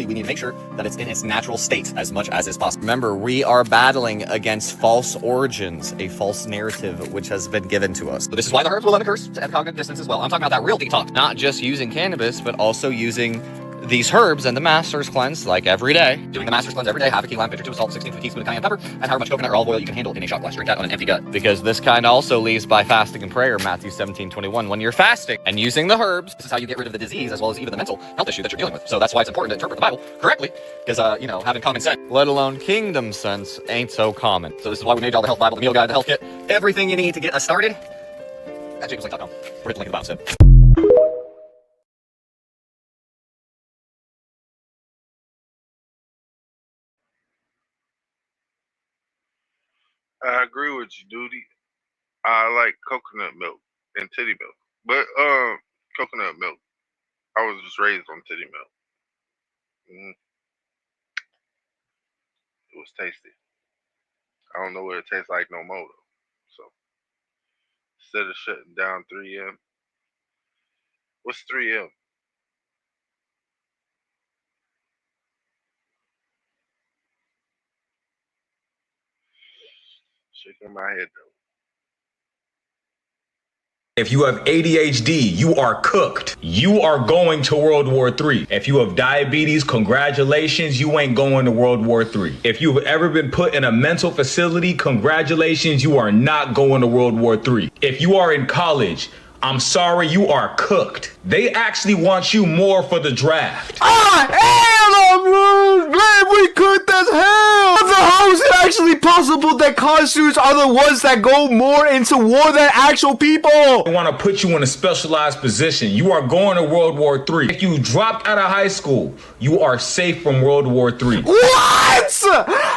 need to make sure that it's in its natural state as much as is possible. Remember, we are battling against false origins, a false narrative which has been given to us. So this is why the herbs will end the curse, to end cognitive dissonance as well. I'm talking about that real detox. Not just using cannabis, but also using these herbs and the master's cleanse, like every day. Doing the master's cleanse every day, half a kilo lime, pitcher, 2 salt, 16 teaspoon of cayenne pepper, and however much coconut or olive oil you can handle in a shot glass. Drink that on an empty gut. Because this kind also leaves by fasting and prayer, Matthew 17:21. When you're fasting and using the herbs, this is how you get rid of the disease as well as even the mental health issue that you're dealing with. So that's why it's important to interpret the Bible correctly, because, having common sense, let alone kingdom sense, ain't so common. So this is why we made y'all the health Bible, the meal guide, the health kit, everything you need to get us started at jacobslink.com. We're hit the link in the bio set. I agree with you, Duty. I like coconut milk and titty milk. But coconut milk. I was just raised on titty milk. It was tasty. I don't know what it tastes like no more though. So instead of shutting down 3M. What's 3M? Shaking my head though. If you have ADHD, you are cooked. You are going to World War III. If you have diabetes, congratulations, you ain't going to World War III. If you've ever been put in a mental facility, congratulations, you are not going to World War III. If you are in college, I'm sorry, you are cooked. They actually want you more for the draft. Glad we cooked as hell. How is it actually possible that consuls are the ones that go more into war than actual people? They want to put you in a specialized position. You are going to World War III. If you dropped out of high school, you are safe from World War III. What?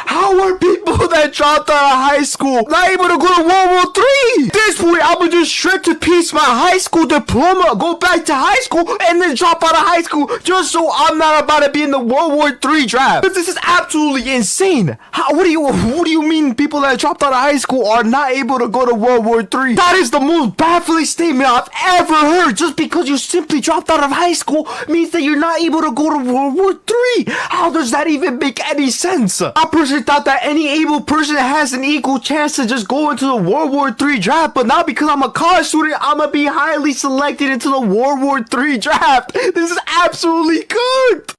How are people that dropped out of high school not able to go to World War III? At this point, I would just strip to piece my high school diploma, go back to high school, and then drop out of high school just so I'm not about to be in the World World War III draft. This is absolutely insane. What do you mean people that dropped out of high school are not able to go to World War III? That is the most baffling statement I've ever heard. Just because you simply dropped out of high school means that you're not able to go to World War III. How does that even make any sense? I personally thought that any able person has an equal chance to just go into the World War III draft, but now because I'm a college student, I'm gonna be highly selected into the World War III draft. This is absolutely good.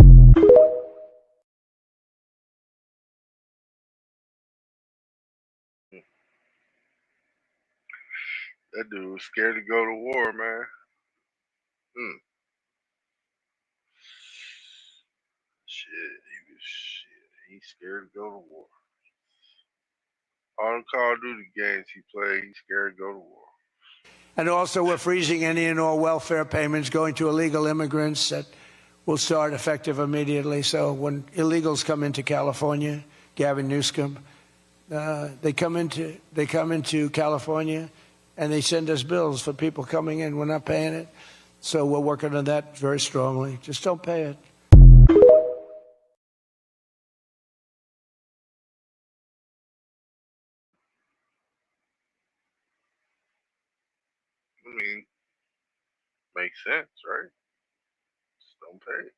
That dude was scared to go to war, man. He's scared to go to war. All the Call of Duty games he played, he's scared to go to war. And also, we're freezing any and all welfare payments going to illegal immigrants that will start effective immediately. So when illegals come into California, Gavin Newsom, they come into California and they send us bills for people coming in. We're not paying it. So we're working on that very strongly. Just don't pay it. I mean, makes sense, right? Just don't pay it.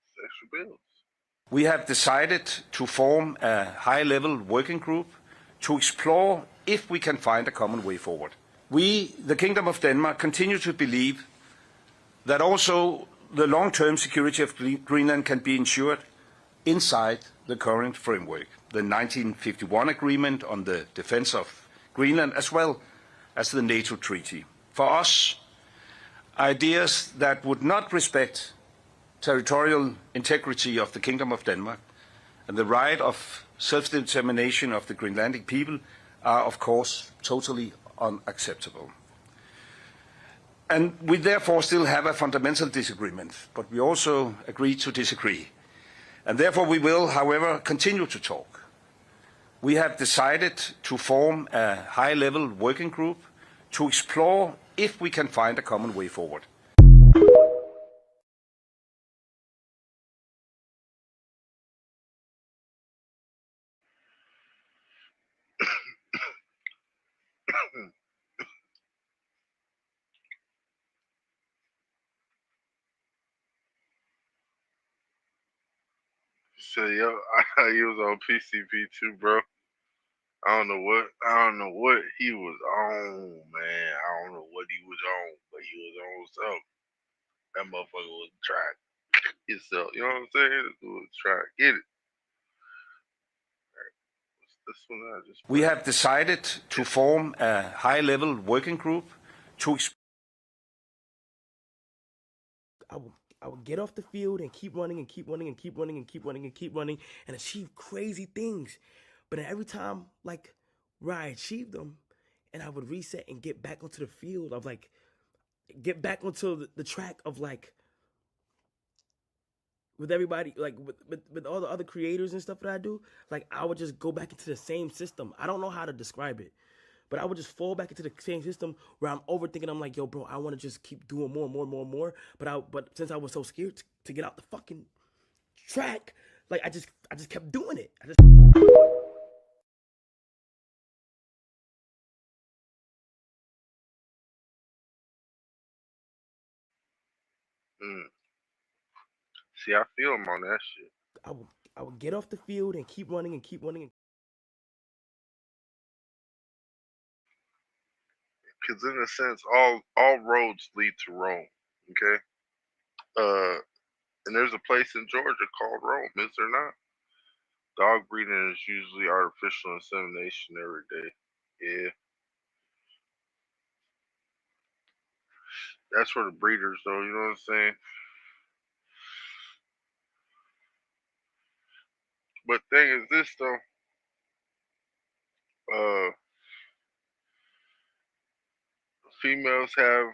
It's extra bills. We have decided to form a high-level working group to explore if we can find a common way forward. We, the Kingdom of Denmark, continue to believe that also the long-term security of Greenland can be ensured inside the current framework, the 1951 agreement on the defense of Greenland, as well as the NATO treaty. For us, ideas that would not respect territorial integrity of the Kingdom of Denmark and the right of self-determination of the Greenlandic people are, of course, totally unacceptable. And we therefore still have a fundamental disagreement, but we also agree to disagree. And therefore we will, however, continue to talk. We have decided to form a high-level working group to explore if we can find a common way forward. So yo, he was on PCP too, bro. I don't know what he was on, man. I don't know what he was on, but he was on something. That motherfucker was trying himself. You know what I'm saying? It was trying to get it. This one I just. We have decided to form a high-level working group to. I would get off the field and keep running and keep running and keep running and keep running and keep running and achieve crazy things. But then every time, like, where I achieved them, and I would reset and get back onto the field of, like, get back onto the track of, like, with everybody, like, with all the other creators and stuff that I do, like, I would just go back into the same system. I don't know how to describe it. But I would just fall back into the same system where I'm overthinking. I'm like, yo, bro, I want to just keep doing more and more and more and more. But since I was so scared to get out the fucking track, like I just kept doing it. See, I feel him on that shit. I would get off the field and keep running and keep running. Because in a sense, all roads lead to Rome. Okay. And there's a place in Georgia called Rome, is there not? Dog breeding is usually artificial insemination every day. Yeah. That's for the breeders, though. You know what I'm saying? But thing is this, though. Females have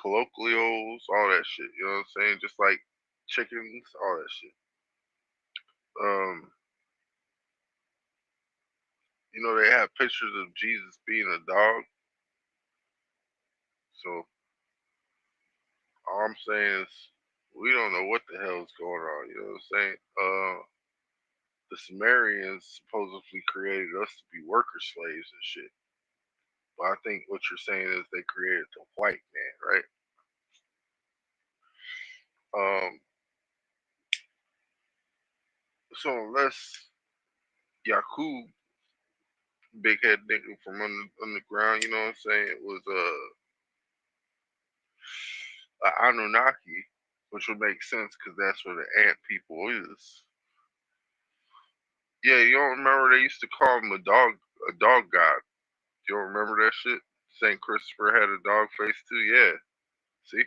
colloquials, all that shit. You know what I'm saying? Just like chickens, all that shit. You know, they have pictures of Jesus being a dog. So all I'm saying is We don't know what the hell is going on. You know what I'm saying? The Sumerians supposedly created us to be worker slaves and shit. But I think what you're saying is they created the white man, right? So unless Yakub, big head nigga from underground, you know what I'm saying, was a Anunnaki, which would make sense because that's where the ant people is. Yeah, you don't remember they used to call him a dog god. You don't remember that shit? Saint Christopher had a dog face too. Yeah. See?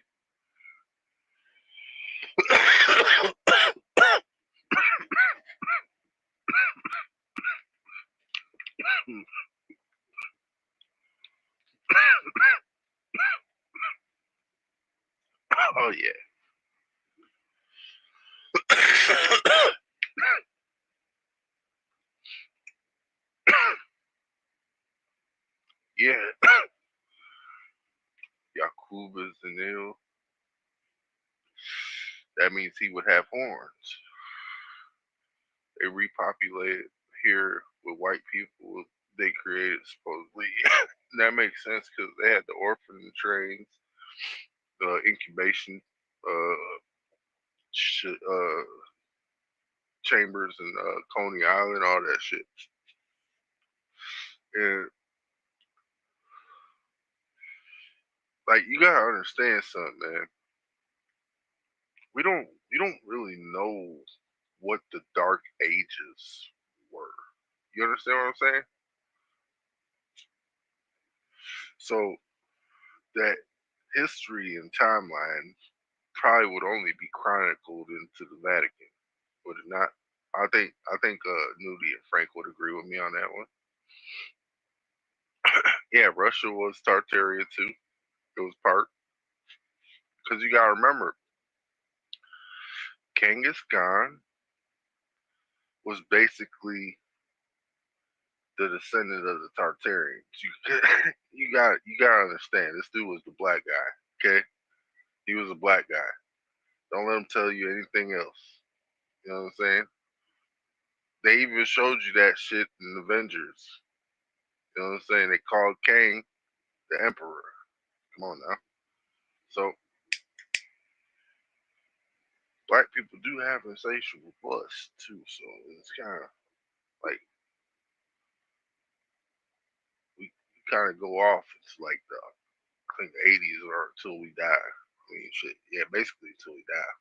Oh yeah. Yeah. Yakub is the Nil. That means he would have horns. They repopulated here with white people they created supposedly. That makes sense because they had the orphan trains, the incubation chambers in Coney Island, all that shit. And like you gotta understand something, man. We don't really know what the dark ages were. You understand what I'm saying? So that history and timeline probably would only be chronicled into the Vatican, would it not? I think Nudie and Frank would agree with me on that one. Yeah, Russia was Tartaria too. It was part because you gotta remember, Genghis Khan was basically the descendant of the Tartarians. You gotta understand. This dude was the black guy. Okay, he was a black guy. Don't let him tell you anything else. You know what I'm saying? They even showed you that shit in Avengers. You know what I'm saying? They called Kang the Emperor. Come on now. So black people do have insatiable lust too. So it's kind of like we kind of go off. It's like I think the 80s or until we die. I mean, shit. Yeah, basically until we die.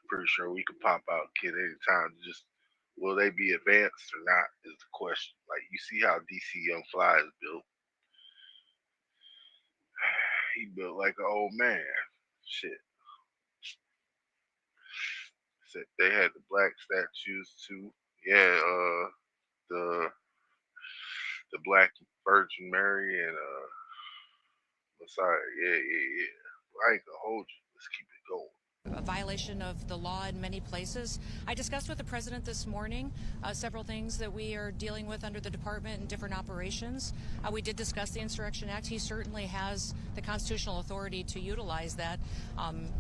Pretty sure we could pop out kid anytime. Just will they be advanced or not is the question. Like you see how DC Young Fly is built. He built like an old man. Shit. Said they had the black statues too. Yeah, the Black Virgin Mary and Messiah. Yeah. I ain't gonna hold you. Let's keep it going. A violation of the law in many places. I discussed with the president this morning several things that we are dealing with under the department and different operations. We did discuss the Insurrection Act. He certainly has the constitutional authority to utilize that.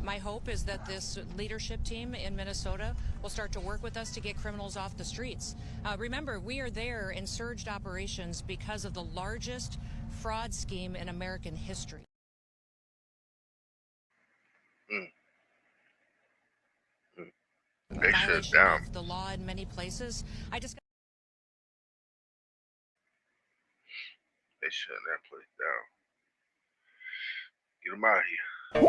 My hope is that this leadership team in Minnesota will start to work with us to get criminals off the streets. Remember, we are there in surged operations because of the largest fraud scheme in American history. They shut down. Of the law in many places. They shut that place down. Get them out of here. Woo!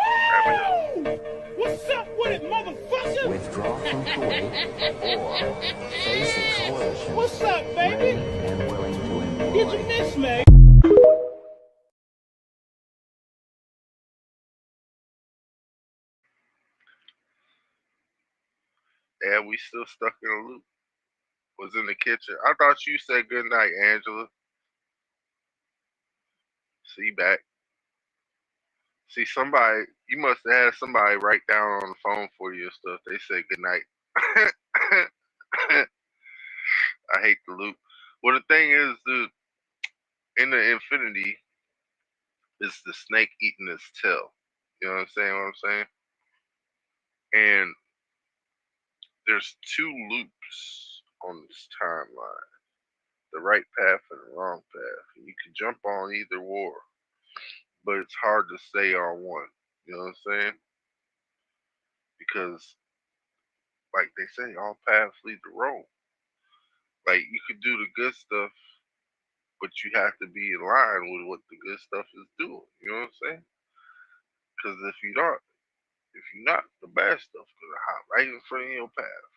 What's up with it, motherfucker? Withdraw from Kuwait or face a coalition. What's up, baby? And willing to employ. Did you miss me? Yeah, we still stuck in a loop. Was in the kitchen. I thought you said good night, Angela. See back. See somebody. You must have had somebody write down on the phone for you and stuff. They said good night. I hate the loop. Well, the thing is, dude, in the infinity, is the snake eating its tail. You know what I'm saying? And there's two loops on this timeline, the right path and the wrong path. And you can jump on either war, but it's hard to stay on one. You know what I'm saying? Because, like they say, all paths lead to Rome. Like, you could do the good stuff, but you have to be in line with what the good stuff is doing. You know what I'm saying? Because if you're not, the bad stuff's gonna hop right in front of your path.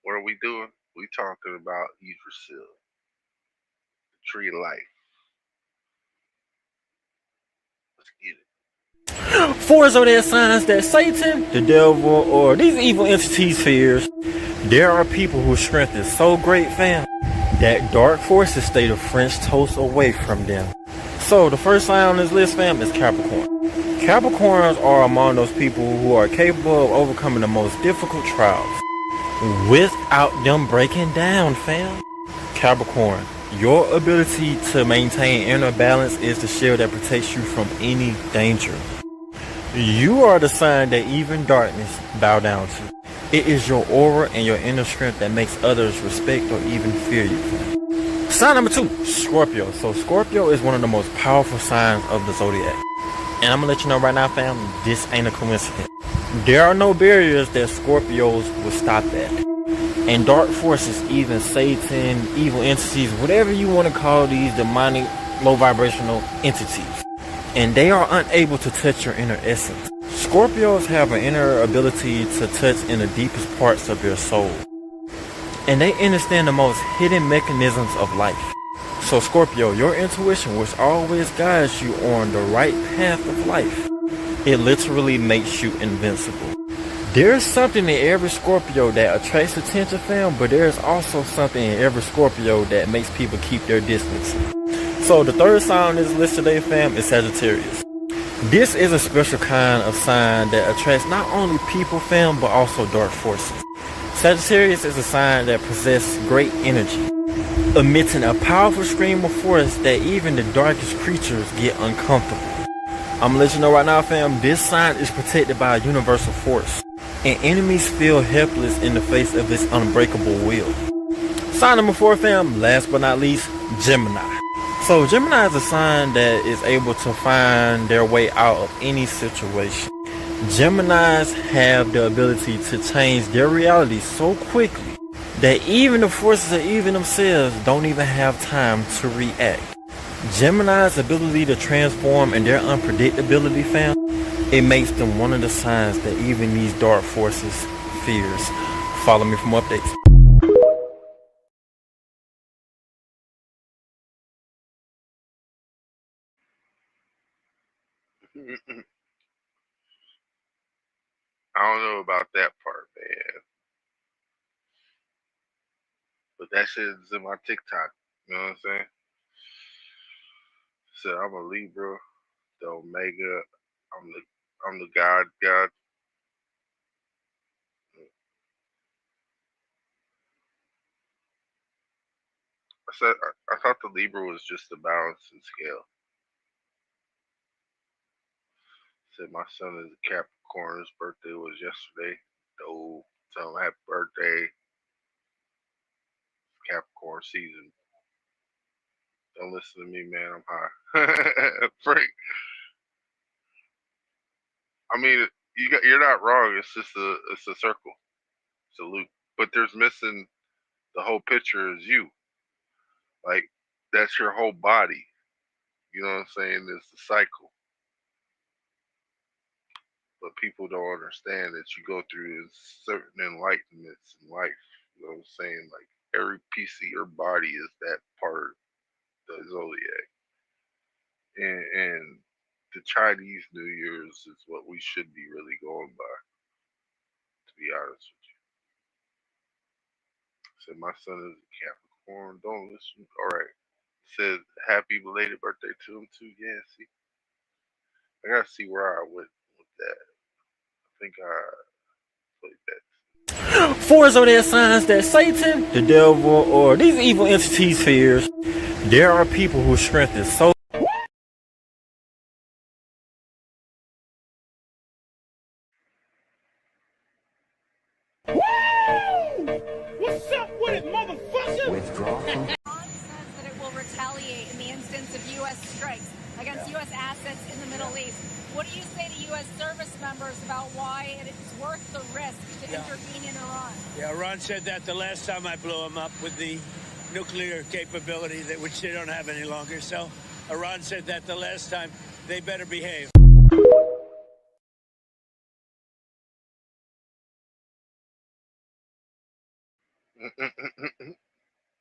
What are we doing? We talking about Yggdrasil, the tree of life. Let's get it. Four zodiac signs that Satan, the devil, or these evil entities fears. There are people whose strength is so great, fam, that dark forces stay the French toast away from them. So the first sign on this list, fam, is Capricorn. Capricorns are among those people who are capable of overcoming the most difficult trials without them breaking down, fam. Capricorn, your ability to maintain inner balance is the shield that protects you from any danger. You are the sign that even darkness bow down to. It is your aura and your inner strength that makes others respect or even fear you, fam. Sign number 2, Scorpio. So Scorpio is one of the most powerful signs of the zodiac. And I'm gonna let you know right now, fam, this ain't a coincidence. There are no barriers that Scorpios will stop at. And dark forces, even Satan, evil entities, whatever you want to call these demonic, low vibrational entities. And they are unable to touch your inner essence. Scorpios have an inner ability to touch in the deepest parts of your soul. And they understand the most hidden mechanisms of life. So Scorpio, your intuition, which always guides you on the right path of life, it literally makes you invincible. There's something in every Scorpio that attracts attention, fam, but there's also something in every Scorpio that makes people keep their distance. So the third sign on this list today, fam, is Sagittarius. This is a special kind of sign that attracts not only people, fam, but also dark forces. Sagittarius is a sign that possesses great energy, emitting a powerful stream of force that even the darkest creatures get uncomfortable. I'm gonna let you know right now, fam, this sign is protected by a universal force, and enemies feel helpless in the face of its unbreakable will. Sign number 4, fam, last but not least, Gemini. So Gemini is a sign that is able to find their way out of any situation. Geminis have the ability to change their reality so quickly that even the forces of evil themselves don't even have time to react. Gemini's ability to transform and their unpredictability, fam, it makes them one of the signs that even these dark forces fears. Follow me for more updates. I don't know about that part, man. But that shit is in my TikTok. You know what I'm saying? So I'm a Libra, the Omega. I'm the God. I thought the Libra was just the balance and scale. Said my son is a Capricorn. His birthday was yesterday. So tell him happy birthday. Capricorn season. Don't listen to me, man. I'm high. Frank. I mean, you're not wrong. It's just it's a circle. It's a loop. But there's missing the whole picture is you. Like, that's your whole body. You know what I'm saying? It's the cycle. But people don't understand that you go through certain enlightenments in life. You know what I'm saying? Like, every piece of your body is that part of the zodiac. And the Chinese New Year's is what we should be really going by, to be honest with you. Said my son is a Capricorn. Don't listen. All right. Said happy belated birthday to him too. Yeah, see, I gotta see where I went with that. I think I played that. 4 zodiac signs that Satan, the devil, or these evil entities fears. There are people whose strength is so strikes against U.S. assets in the Middle East. What do you say to U.S. service members about why it is worth the risk to intervene in Iran? Yeah, Iran said that the last time I blew them up with the nuclear capability, that which they don't have any longer. So Iran said that the last time. They better behave. Iran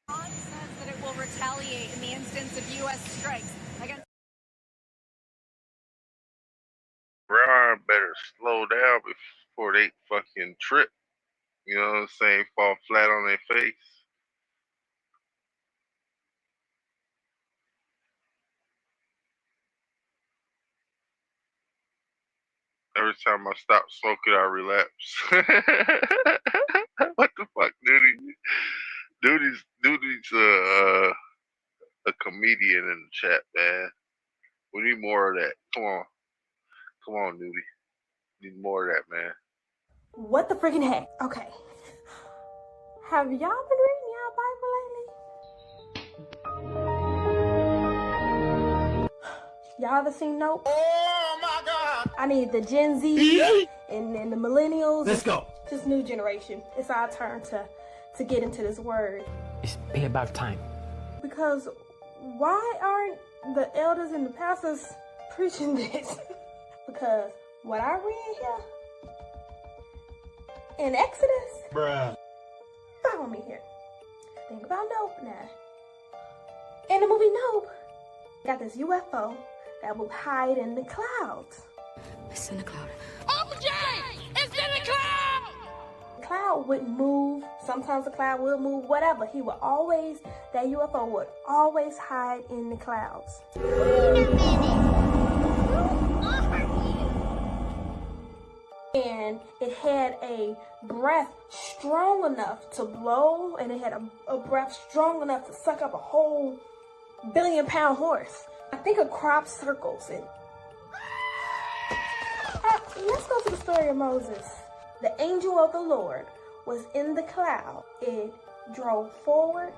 says that it will retaliate in the instance of U.S. strikes against. Iran better slow down before they fucking trip. You know what I'm saying? Fall flat on their face. Every time I stop smoking, I relapse. What the fuck, dude? Dude's a comedian in the chat, man. We need more of that. Come on, Nudie. Need more of that, man. What the freaking heck? Okay. Have y'all been reading y'all Bible lately? Y'all ever seen Nope? Oh my God! I need the Gen Z and the millennials. Let's go. This new generation. It's our turn to get into this word. It's be about time. Because why aren't the elders and the pastors preaching this? Because what I read here in Exodus, Bruh. follow me here. Think about Nope now. In the movie Nope, got this UFO that will hide in the clouds. It's in the cloud. OJ! It's in the cloud! The cloud wouldn't move. Sometimes the cloud would move, whatever. That UFO would always hide in the clouds. And it had a breath strong enough to blow, and it had a breath strong enough to suck up a whole billion-pound horse. I think a crop circles it. Let's go to the story of Moses. The angel of the Lord was in the cloud. It drove forward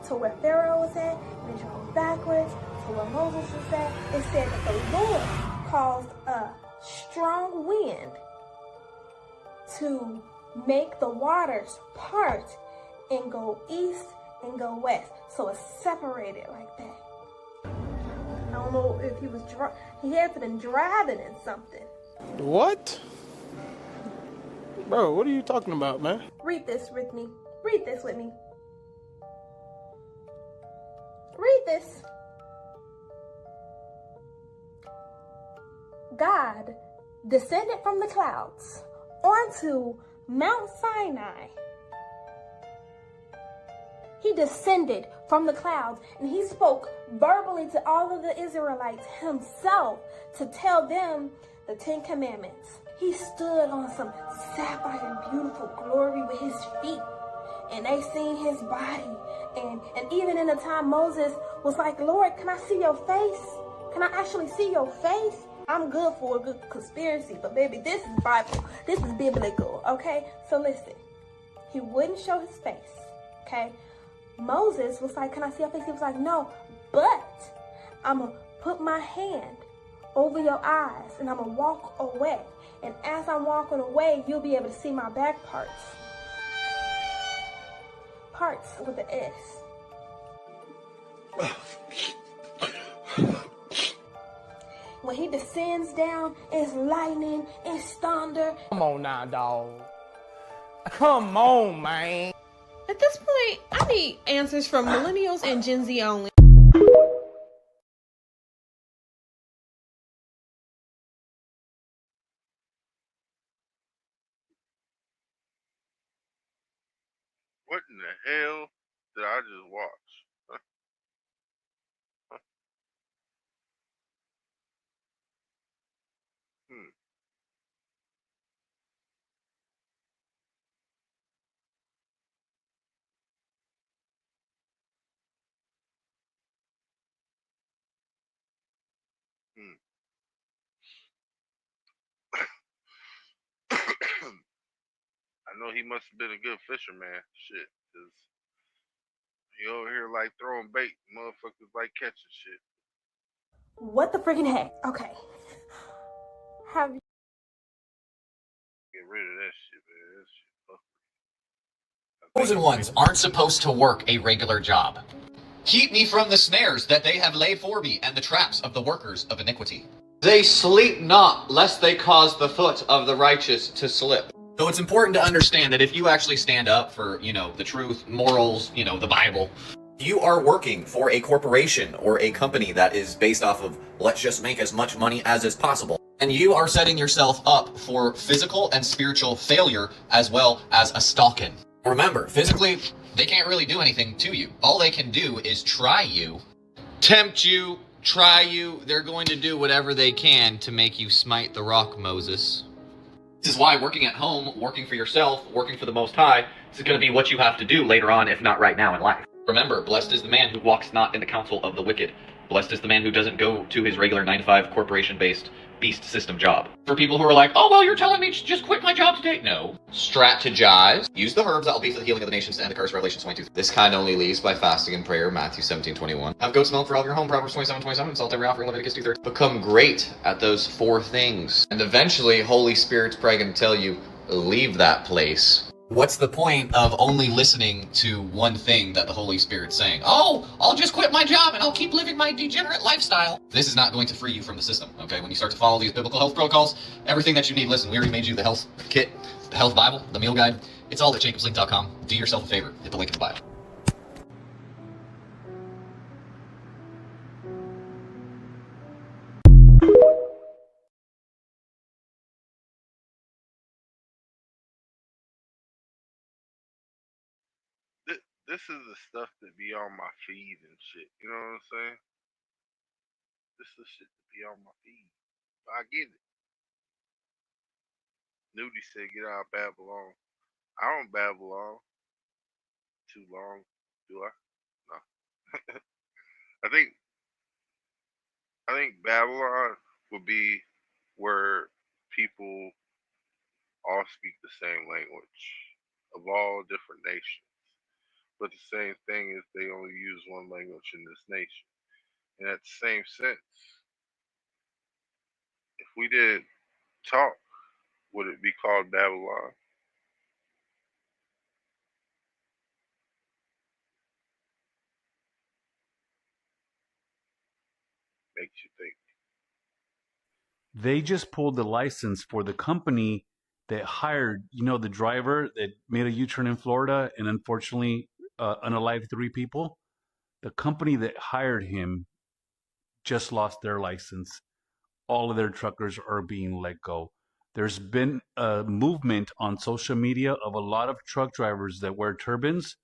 to where Pharaoh was at, and it drove backwards to where Moses was at. It said that the Lord caused a strong wind to make the waters part and go east and go west. So it's separated like that. I don't know if he had to been driving in something. What? Bro, what are you talking about, man? Read this with me. Read this with me. Read this. God descended from the clouds onto Mount Sinai. He descended from the clouds and he spoke verbally to all of the Israelites himself to tell them the 10 Commandments. He stood on some sapphire beautiful glory with his feet, and they seen his body. And even in the time Moses was like, Lord, can I see your face? Can I actually see your face? I'm good for a good conspiracy, but baby, this is Bible. This is biblical, okay? So listen, he wouldn't show his face, okay? Moses was like, can I see your face? He was like, no, but I'm going to put my hand over your eyes and I'm going to walk away. And as I'm walking away, you'll be able to see my back parts. Parts with the S. When he descends down, it's lightning, it's thunder. Come on now, dog. Come on, man. At this point, I need answers from millennials and Gen Z only. What in the hell did I just watch? Huh? Huh? Hmm. Hmm. I know he must have been a good fisherman. Shit, 'cause he over here like throwing bait. Motherfuckers like catching shit. What the freaking heck? Okay. Have you? Get rid of that shit, man. That shit Chosen ones aren't supposed to work a regular job. Keep me from the snares that they have laid for me and the traps of the workers of iniquity. They sleep not, lest they cause the foot of the righteous to slip. So it's important to understand that if you actually stand up for, the truth, morals, the Bible, you are working for a corporation or a company that is based off of let's just make as much money as is possible. And you are setting yourself up for physical and spiritual failure as well as a stalking. Remember, physically, they can't really do anything to you. All they can do is try you, tempt you, try you. They're going to do whatever they can to make you smite the rock, Moses. This is why working at home, working for yourself, working for the Most High, is going to be what you have to do later on, if not right now in life. Remember, blessed is the man who walks not in the counsel of the wicked. Blessed is the man who doesn't go to his regular 9-to-5 corporation-based beast system job. For people who are like, oh, well, you're telling me to just quit my job today. No. Strategize. Use the herbs that will be for the healing of the nations to end the curse, Revelation 22. This kind only leaves by fasting and prayer, Matthew 17:21. Have goat's milk for all of your home, Proverbs 27:27. Salt every offering, Leviticus 2:30. Become great at those 4 things. And eventually, Holy Spirit's probably going to tell you, leave that place. What's the point of only listening to one thing that the Holy Spirit's saying? Oh, I'll just quit my job and I'll keep living my degenerate lifestyle. This is not going to free you from the system, okay? When you start to follow these biblical health protocols, everything that you need, listen, we already made you the health kit, the health Bible, the meal guide. It's all at jacobslink.com. Do yourself a favor. Hit the link in the bio. this is the stuff that be on my feed and shit. You know what I'm saying? This is the shit that be on my feed. I get it. Nudie said, "Get out of Babylon." I don't babble on too long, do I? No. I think Babylon would be where people all speak the same language of all different nations. But the same thing is they only use one language in this nation. And at the same sense, if we did talk, would it be called Babylon? Makes you think. They just pulled the license for the company that hired, the driver that made a U-turn in Florida and unfortunately unalived 3 people. The company that hired him just lost their license. All of their truckers are being let go. There's been a movement on social media of a lot of truck drivers that wear turbans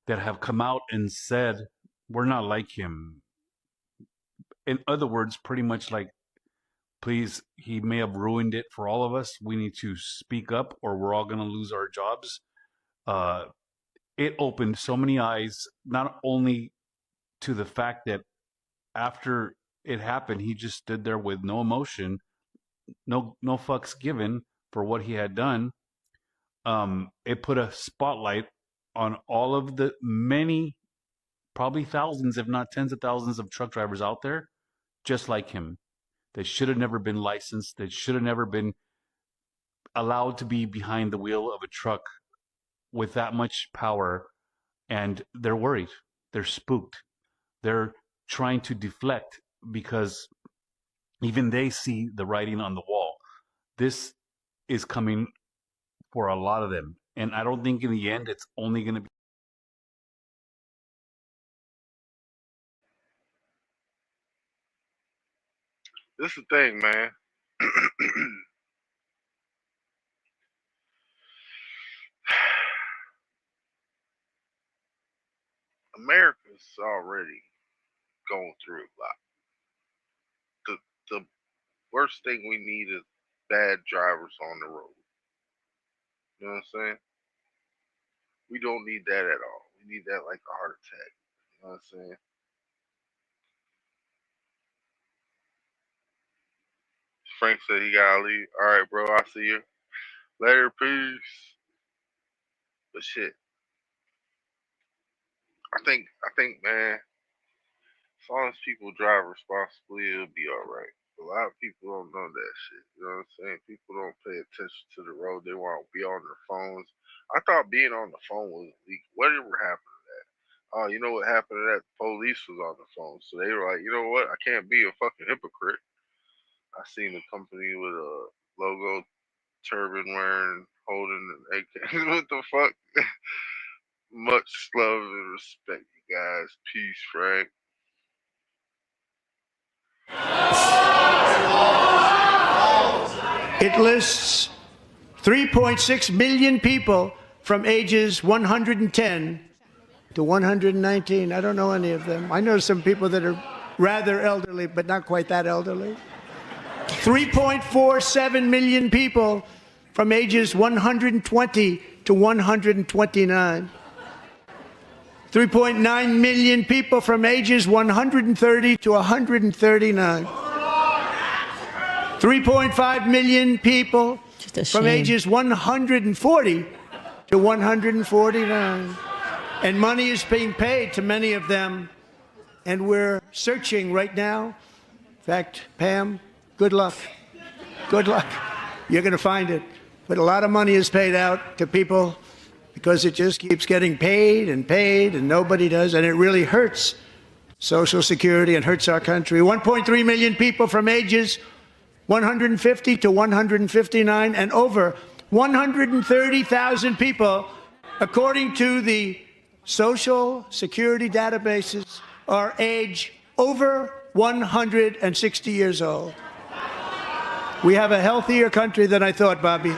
that have come out and said, we're not like him. In other words, pretty much like, please, he may have ruined it for all of us. We need to speak up or we're all going to lose our jobs. It opened so many eyes, not only to the fact that after it happened, he just stood there with no emotion, no fucks given for what he had done. It put a spotlight on all of the many, probably thousands, if not tens of thousands of truck drivers out there, just like him. They should have never been licensed. They should have never been allowed to be behind the wheel of a truck with that much power. And they're worried. They're spooked. They're trying to deflect because even they see the writing on the wall. This is coming for a lot of them. And I don't think in the end it's only going to be. This is the thing, man. America's already going through a lot. The worst thing we need is bad drivers on the road. You know what I'm saying? We don't need that at all. We need that like a heart attack. You know what I'm saying? Frank said he gotta leave. All right, bro. I'll see you later. Peace. But shit, I think, man, As long as people drive responsibly, it'll be all right. A lot of people don't know that shit. You know what I'm saying? People don't pay attention to the road. They want to be on their phones. I thought being on the phone was illegal. Whatever happened to that? Oh, you know what happened to that? The police was on the phone. So they were like, you know what? I can't be a fucking hypocrite. I seen a company with a logo, turban wearing, holding an AK. What the fuck? Much love and respect, you guys. Peace, Frank. It lists 3.6 million people from ages 110 to 119. I don't know any of them. I know some people that are rather elderly, but not quite that elderly. 3.47 million people from ages 120 to 129. 3.9 million people from ages 130 to 139. 3.5 million people from ages 140 to 149. And money is being paid to many of them. And we're searching right now. In fact, Pam, good luck. Good luck. You're going to find it. But a lot of money is paid out to people because it just keeps getting paid, and nobody does. And it really hurts Social Security and hurts our country. 1.3 million people from ages 150 to 159, and over 130,000 people, according to the Social Security databases, are age over 160 years old. We have a healthier country than I thought, Bobby.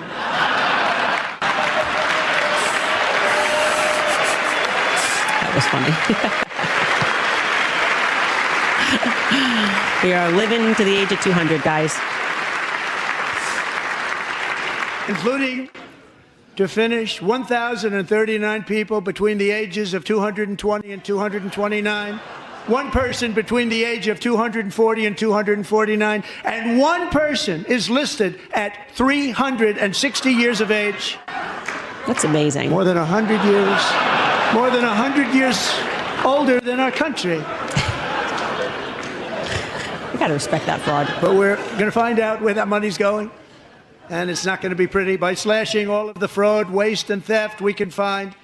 That was funny. We are living to the age of 200, guys. Including, to finish, 1,039 people between the ages of 220 and 229, one person between the age of 240 and 249, and one person is listed at 360 years of age. That's amazing. More than 100 years older than our country. You gotta respect that fraud. But we're going to find out where that money's going. And it's not going to be pretty. By slashing all of the fraud, waste, and theft we can find,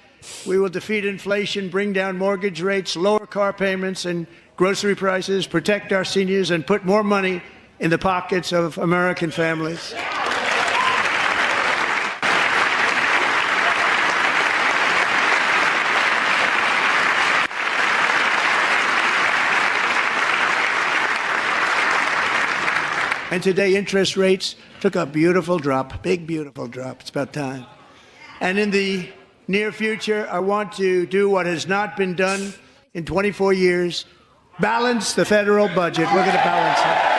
we will defeat inflation, bring down mortgage rates, lower car payments and grocery prices, protect our seniors, and put more money in the pockets of American families. And today, interest rates took a beautiful drop, big, beautiful drop. It's about time. And in the near future, I want to do what has not been done in 24 years, balance the federal budget. We're going to balance it.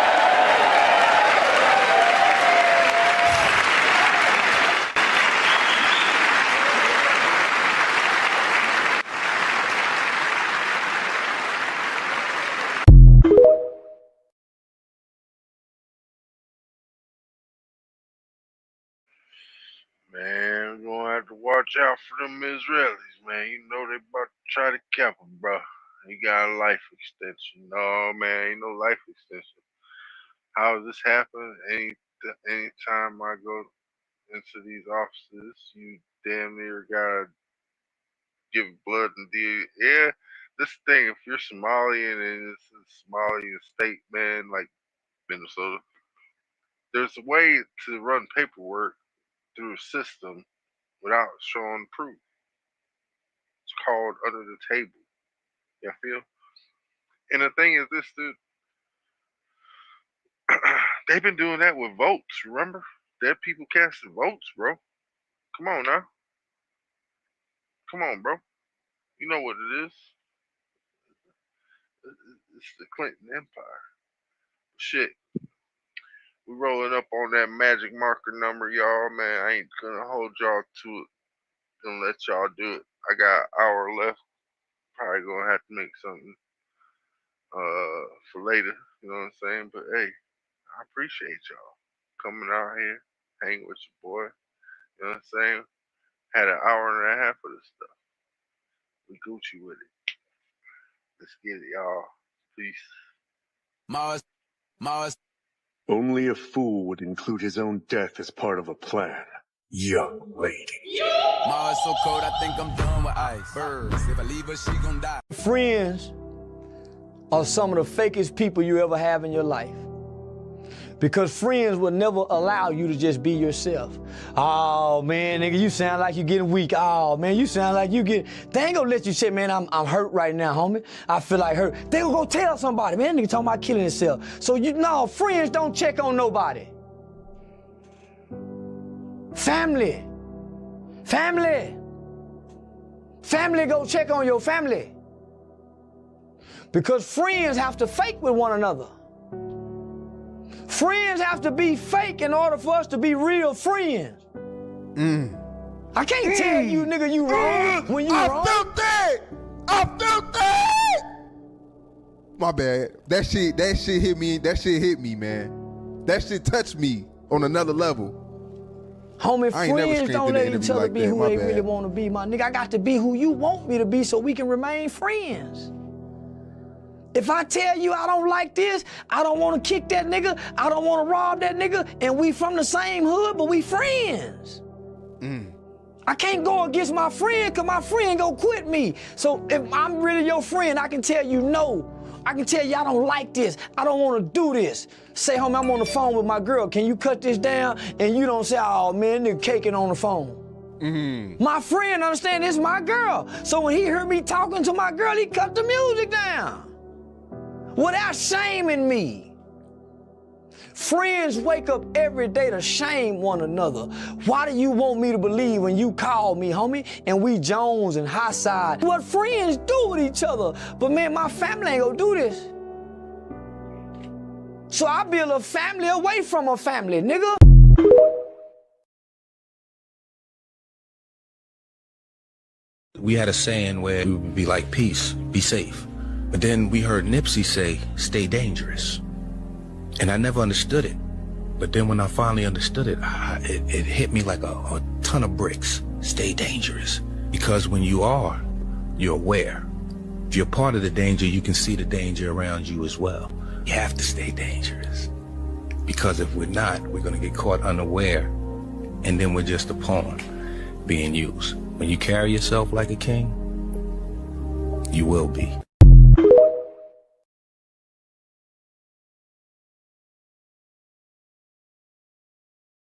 Man, we're gonna have to watch out for them Israelis, man. You know they about to try to cap him, bro. He got a life extension. No, man, ain't no life extension. How does this happen? Anytime I go into these offices, you damn near gotta give blood and yeah. This thing, if you're Somalian and it's a Somalian state, man, like Minnesota, there's a way to run paperwork through a system without showing proof. It's called under the table. You feel? And the thing is this, dude, they've been doing that with votes, remember? Dead people casting votes, bro. Come on now. Come on, bro. You know what it is. It's the Clinton Empire. Shit. We rolling up on that magic marker number, y'all. Man, I ain't gonna hold y'all to it. Gonna let y'all do it. I got an hour left. Probably gonna have to make something for later. You know what I'm saying? But hey, I appreciate y'all coming out here, hanging with your boy. You know what I'm saying? Had an hour and a half of this stuff. We Gucci with it. Let's get it, y'all. Peace. Mars. Only a fool would include his own death as part of a plan. Young lady. Mars so cold, I think I'm done with ice. Birds, if I leave her, she gon' die. Friends are some of the fakest people you ever have in your life. Because friends will never allow you to just be yourself. Oh man, nigga, you sound like you're getting weak. Oh man, you sound like you get. They ain't gonna let you say, man, I'm hurt right now, homie. I feel like hurt. They gonna go tell somebody, man, nigga talking about killing himself. So friends don't check on nobody. Family go check on your family. Because friends have to fake with one another. Friends have to be fake in order for us to be real friends. I can't tell you, nigga, you wrong when you wrong. I felt that! My bad. That shit hit me. That shit hit me, man. That shit touched me on another level. Homie, friends don't let each other be who they really want to be, my nigga. I got to be who you want me to be so we can remain friends. If I tell you I don't like this, I don't want to kick that nigga, I don't want to rob that nigga, and we from the same hood, but we friends. I can't go against my friend because my friend gonna quit me. So if I'm really your friend, I can tell you no. I can tell you I don't like this. I don't want to do this. Say, homie, I'm on the phone with my girl. Can you cut this down? And you don't say, oh, man, nigga caking on the phone. My friend understand this is my girl. So when he heard me talking to my girl, he cut the music down. Without shaming me. Friends wake up every day to shame one another. Why do you want me to believe when you call me, homie, and we Jones and high side? What friends do with each other. But man, my family ain't gonna do this. So I build a family away from a family, nigga. We had a saying where we would be like, peace, be safe. But then we heard Nipsey say, stay dangerous. And I never understood it. But then when I finally understood it, it hit me like a ton of bricks. Stay dangerous. Because when you are, you're aware. If you're part of the danger, you can see the danger around you as well. You have to stay dangerous. Because if we're not, we're going to get caught unaware. And then we're just a pawn being used. When you carry yourself like a king, you will be.